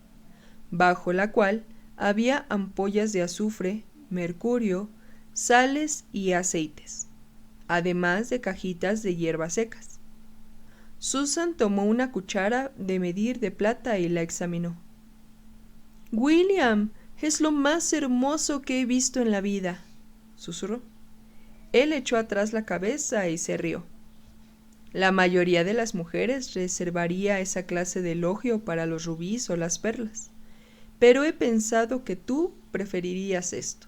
bajo la cual había ampollas de azufre, mercurio, sales y aceites, además de cajitas de hierbas secas. Susan tomó una cuchara de medir de plata y la examinó. «William, es lo más hermoso que he visto en la vida», susurró. Él echó atrás la cabeza y se rió. La mayoría de las mujeres reservaría esa clase de elogio para los rubíes o las perlas, pero he pensado que tú preferirías esto.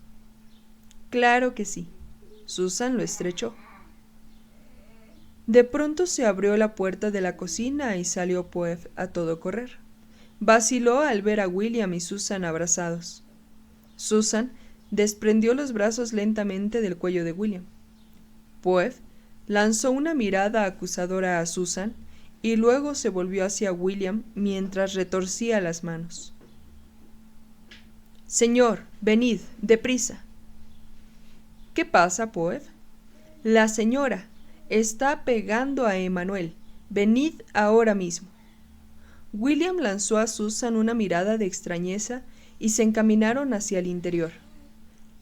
Claro que sí. Susan lo estrechó. De pronto se abrió la puerta de la cocina y salió Poe a todo correr. Vaciló al ver a William y Susan abrazados. Susan desprendió los brazos lentamente del cuello de William. Poe lanzó una mirada acusadora a Susan y luego se volvió hacia William mientras retorcía las manos. «Señor, venid, deprisa». «¿Qué pasa, Poe?» «La señora está pegando a Emmanuel. Venid ahora mismo». William lanzó a Susan una mirada de extrañeza y se encaminaron hacia el interior.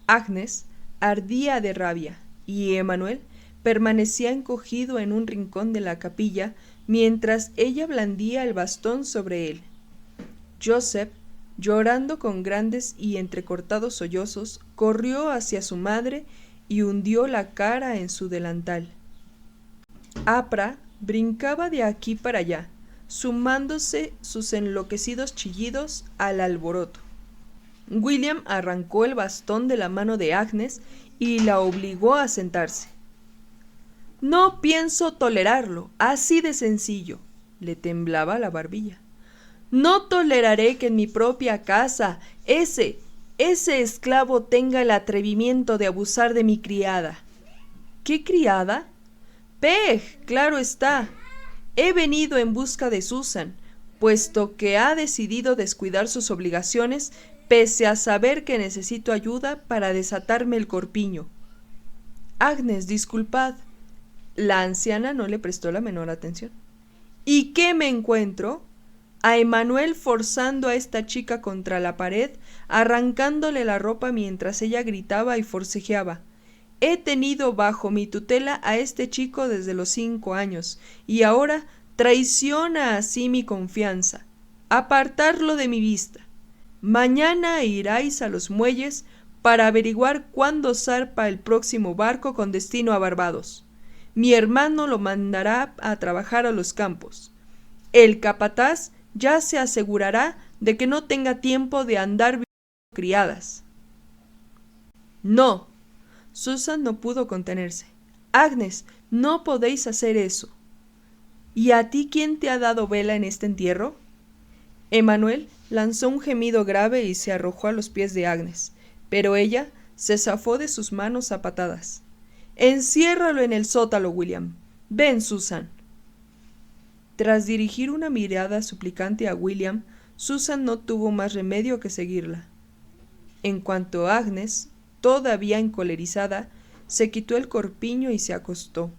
Agnes ardía de rabia y Emmanuel permanecía encogido en un rincón de la capilla mientras ella blandía el bastón sobre él. Joseph, llorando con grandes y entrecortados sollozos, corrió hacia su madre y hundió la cara en su delantal. Apra brincaba de aquí para allá, sumándose sus enloquecidos chillidos al alboroto. William arrancó el bastón de la mano de Agnes y la obligó a sentarse. «No pienso tolerarlo, así de sencillo», le temblaba la barbilla. «No toleraré que en mi propia casa ese esclavo tenga el atrevimiento de abusar de mi criada». «¿Qué criada?» «Peg, claro está. He venido en busca de Susan, puesto que ha decidido descuidar sus obligaciones, pese a saber que necesito ayuda para desatarme el corpiño. Agnes, disculpad. La anciana no le prestó la menor atención. ¿Y qué me encuentro? A Emanuel forzando a esta chica contra la pared, arrancándole la ropa mientras ella gritaba y forcejeaba. He tenido bajo mi tutela a este chico desde los 5 años, y ahora traiciona así mi confianza. Apartarlo de mi vista. Mañana iráis a los muelles para averiguar cuándo zarpa el próximo barco con destino a Barbados. Mi hermano lo mandará a trabajar a los campos. El capataz ya se asegurará de que no tenga tiempo de andar viendo criadas. No. Susan no pudo contenerse. Agnes, no podéis hacer eso. ¿Y a ti quién te ha dado vela en este entierro? Emanuel lanzó un gemido grave y se arrojó a los pies de Agnes, pero ella se zafó de sus manos a patadas. Enciérralo en el sótano, William. Ven, Susan. Tras dirigir una mirada suplicante a William, Susan no tuvo más remedio que seguirla. En cuanto a Agnes, todavía encolerizada, se quitó el corpiño y se acostó.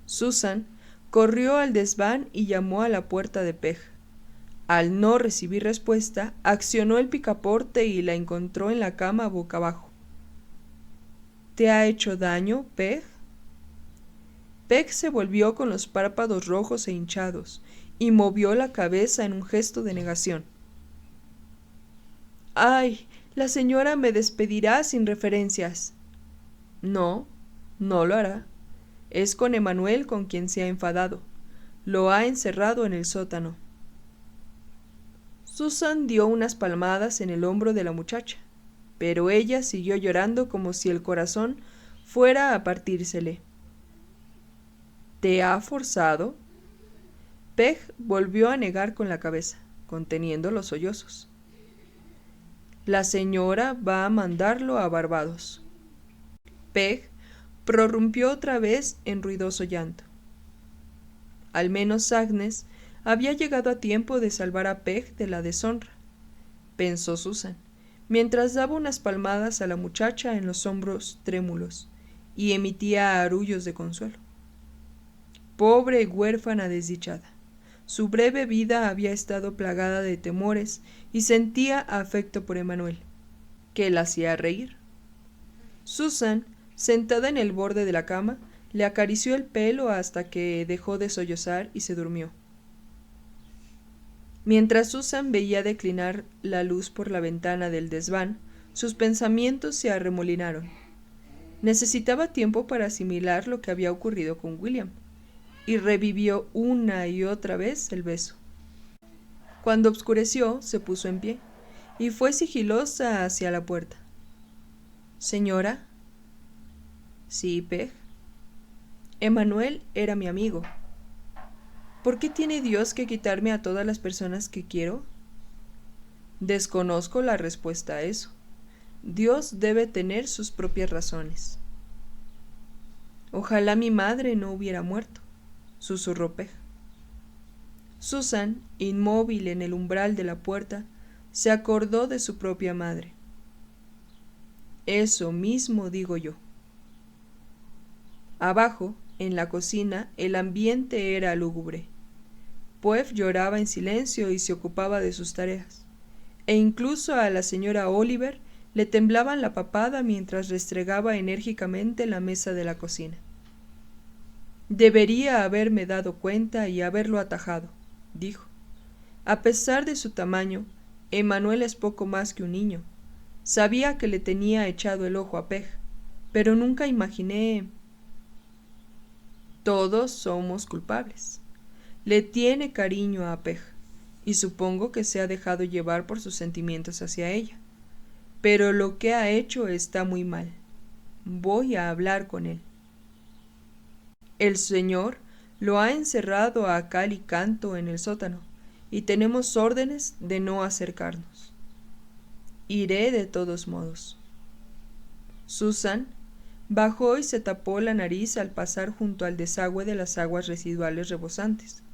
Susan corrió al desván y llamó a la puerta de Peg. Al no recibir respuesta, accionó el picaporte y la encontró en la cama boca abajo. ¿Te ha hecho daño, Peg? Peg se volvió con los párpados rojos e hinchados y movió la cabeza en un gesto de negación. ¡Ay! La señora me despedirá sin referencias. No, no lo hará. Es con Emanuel con quien se ha enfadado. Lo ha encerrado en el sótano. Susan dio unas palmadas en el hombro de la muchacha, pero ella siguió llorando como si el corazón fuera a partírsele. ¿Te ha forzado? Peg volvió a negar con la cabeza, conteniendo los sollozos. La señora va a mandarlo a Barbados. Peg prorrumpió otra vez en ruidoso llanto. Al menos Agnes había llegado a tiempo de salvar a Peg de la deshonra, pensó Susan, mientras daba unas palmadas a la muchacha en los hombros trémulos y emitía arrullos de consuelo. Pobre huérfana desdichada. Su breve vida había estado plagada de temores y sentía afecto por Emanuel, que la hacía reír. Susan, sentada en el borde de la cama, le acarició el pelo hasta que dejó de sollozar y se durmió. Mientras Susan veía declinar la luz por la ventana del desván, sus pensamientos se arremolinaron. Necesitaba tiempo para asimilar lo que había ocurrido con William, y revivió una y otra vez el beso. Cuando obscureció, se puso en pie, y fue sigilosa hacia la puerta. ¿Señora? Sí, Peg. Emanuel era mi amigo. ¿Por qué tiene Dios que quitarme a todas las personas que quiero? Desconozco la respuesta a eso. Dios debe tener sus propias razones. Ojalá mi madre no hubiera muerto, susurró Peg. Susan, inmóvil en el umbral de la puerta, se acordó de su propia madre. Eso mismo digo yo. Abajo, en la cocina, el ambiente era lúgubre. Poef lloraba en silencio y se ocupaba de sus tareas, e incluso a la señora Oliver le temblaban la papada mientras restregaba enérgicamente la mesa de la cocina. Debería haberme dado cuenta y haberlo atajado, dijo. A pesar de su tamaño, Emanuel es poco más que un niño. Sabía que le tenía echado el ojo a Peg, pero nunca imaginé... Todos somos culpables. Le tiene cariño a Peg, y supongo que se ha dejado llevar por sus sentimientos hacia ella. Pero lo que ha hecho está muy mal. Voy a hablar con él. El señor lo ha encerrado a cal y canto en el sótano, y tenemos órdenes de no acercarnos. Iré de todos modos. Susan bajó y se tapó la nariz al pasar junto al desagüe de las aguas residuales rebosantes.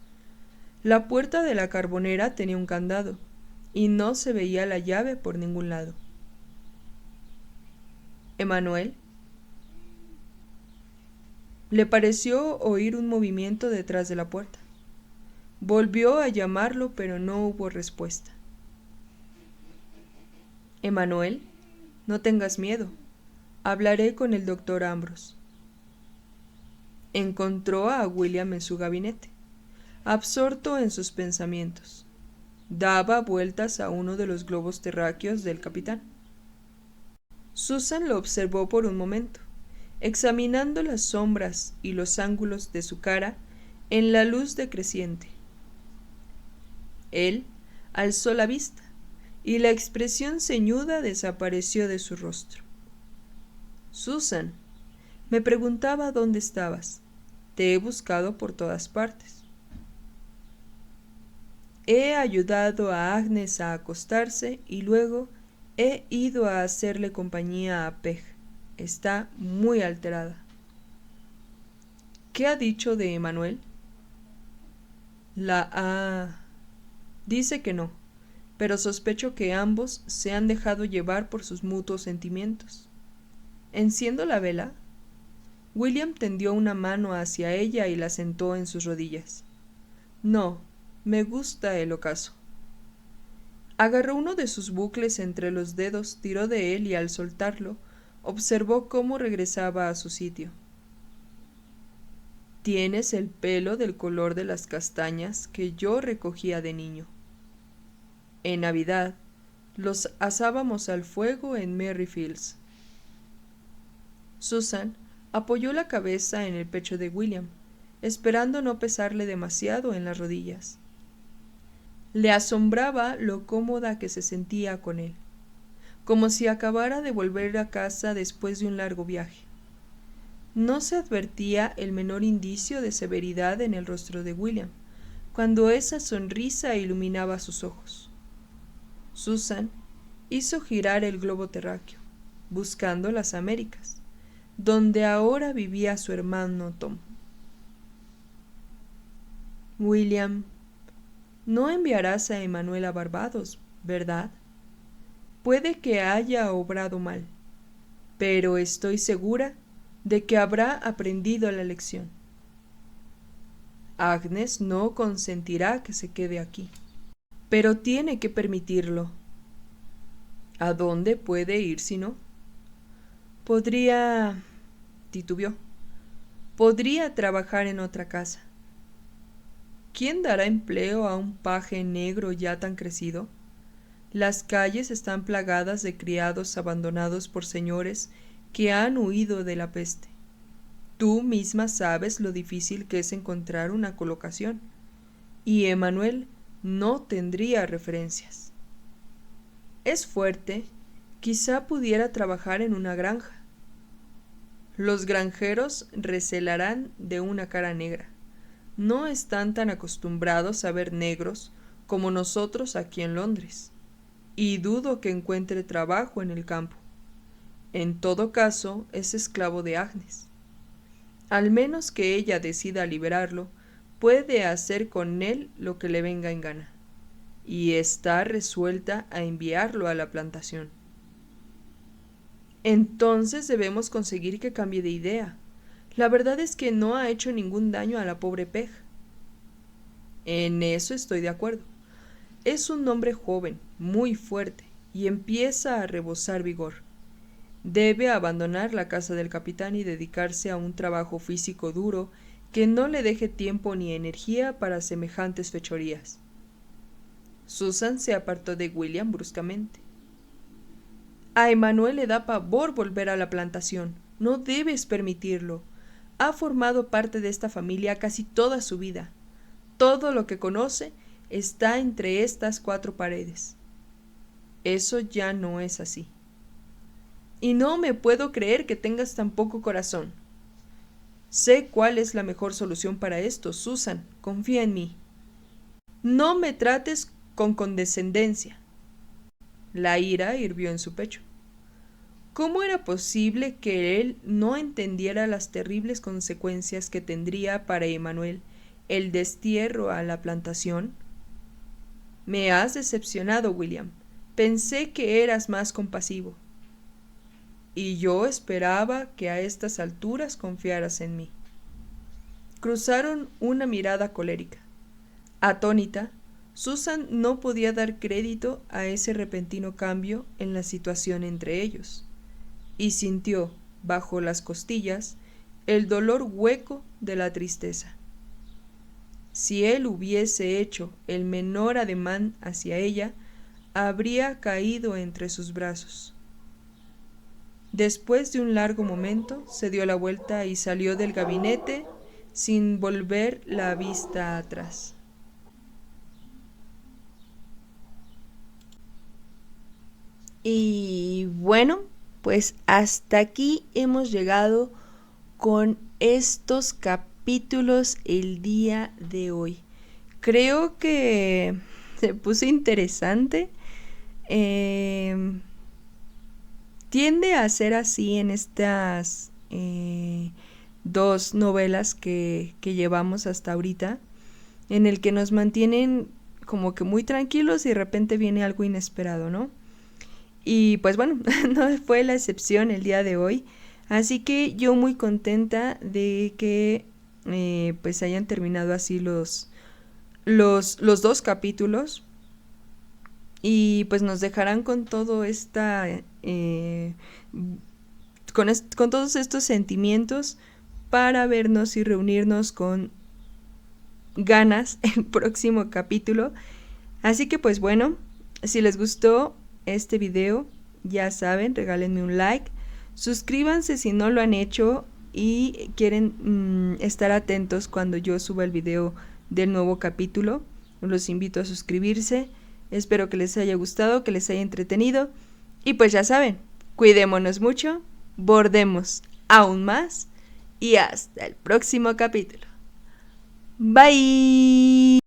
La puerta de la carbonera tenía un candado, y no se veía la llave por ningún lado. ¿Emanuel? Le pareció oír un movimiento detrás de la puerta. Volvió a llamarlo, pero no hubo respuesta. Emanuel, no tengas miedo. Hablaré con el doctor Ambrose. Encontró a William en su gabinete, absorto en sus pensamientos. Daba vueltas a uno de los globos terráqueos del capitán. Susan lo observó por un momento, examinando las sombras y los ángulos de su cara en la luz decreciente. Él alzó la vista y la expresión ceñuda desapareció de su rostro. Susan, me preguntaba dónde estabas. Te he buscado por todas partes. He ayudado a Agnes a acostarse y luego he ido a hacerle compañía a Peg. Está muy alterada. ¿Qué ha dicho de Emanuel? Dice que no, pero sospecho que ambos se han dejado llevar por sus mutuos sentimientos. ¿Enciendo la vela? William tendió una mano hacia ella y la sentó en sus rodillas. No, me gusta el ocaso. Agarró uno de sus bucles entre los dedos, tiró de él y al soltarlo, observó cómo regresaba a su sitio. Tienes el pelo del color de las castañas que yo recogía de niño. En Navidad los asábamos al fuego en Merryfields. Susan apoyó la cabeza en el pecho de William, esperando no pesarle demasiado en las rodillas. Le asombraba lo cómoda que se sentía con él, como si acabara de volver a casa después de un largo viaje. No se advertía el menor indicio de severidad en el rostro de William, cuando esa sonrisa iluminaba sus ojos. Susan hizo girar el globo terráqueo, buscando las Américas, donde ahora vivía su hermano Tom. William, no enviarás a Emanuel a Barbados, ¿verdad? Puede que haya obrado mal, pero estoy segura de que habrá aprendido la lección. Agnes no consentirá que se quede aquí, pero tiene que permitirlo. ¿A dónde puede ir si no? Titubeó. Podría trabajar en otra casa. ¿Quién dará empleo a un paje negro ya tan crecido? Las calles están plagadas de criados abandonados por señores que han huido de la peste. Tú misma sabes lo difícil que es encontrar una colocación, y Emanuel no tendría referencias. Es fuerte, quizá pudiera trabajar en una granja. Los granjeros recelarán de una cara negra. No están tan acostumbrados a ver negros como nosotros aquí en Londres, y dudo que encuentre trabajo en el campo. En todo caso, es esclavo de Agnes. Al menos que ella decida liberarlo, puede hacer con él lo que le venga en gana, y está resuelta a enviarlo a la plantación. Entonces debemos conseguir que cambie de idea. La verdad es que no ha hecho ningún daño a la pobre Peg. En eso estoy de acuerdo. Es un hombre joven, muy fuerte, y empieza a rebosar vigor. Debe abandonar la casa del capitán y dedicarse a un trabajo físico duro que no le deje tiempo ni energía para semejantes fechorías. Susan se apartó de William bruscamente. A Emanuel le da pavor volver a la plantación. No debes permitirlo. Ha formado parte de esta familia casi toda su vida. Todo lo que conoce está entre estas 4 paredes. Eso ya no es así. Y no me puedo creer que tengas tan poco corazón. Sé cuál es la mejor solución para esto, Susan. Confía en mí. No me trates con condescendencia. La ira hirvió en su pecho. ¿Cómo era posible que él no entendiera las terribles consecuencias que tendría para Emanuel el destierro a la plantación? Me has decepcionado, William. Pensé que eras más compasivo. Y yo esperaba que a estas alturas confiaras en mí. Cruzaron una mirada colérica. Atónita, Susan no podía dar crédito a ese repentino cambio en la situación entre ellos, y sintió, bajo las costillas, el dolor hueco de la tristeza. Si él hubiese hecho el menor ademán hacia ella, habría caído entre sus brazos. Después de un largo momento, se dio la vuelta y salió del gabinete sin volver la vista atrás. Y bueno, pues hasta aquí hemos llegado con estos capítulos el día de hoy. Creo que se puso interesante. Tiende a ser así en estas dos novelas que llevamos hasta ahorita, en el que nos mantienen como que muy tranquilos y de repente viene algo inesperado, ¿no? Y pues bueno, no fue la excepción el día de hoy. Así que yo muy contenta de que pues hayan terminado así los dos capítulos. Y pues nos dejarán con todo esta con todos estos sentimientos para vernos y reunirnos con ganas el próximo capítulo. Así que pues bueno, si les gustó este video, ya saben, regálenme un like, suscríbanse si no lo han hecho y quieren estar atentos cuando yo suba el video del nuevo capítulo. Los invito a suscribirse. Espero que les haya gustado, que les haya entretenido. Y pues ya saben, cuidémonos mucho, bordemos aún más y hasta el próximo capítulo. Bye.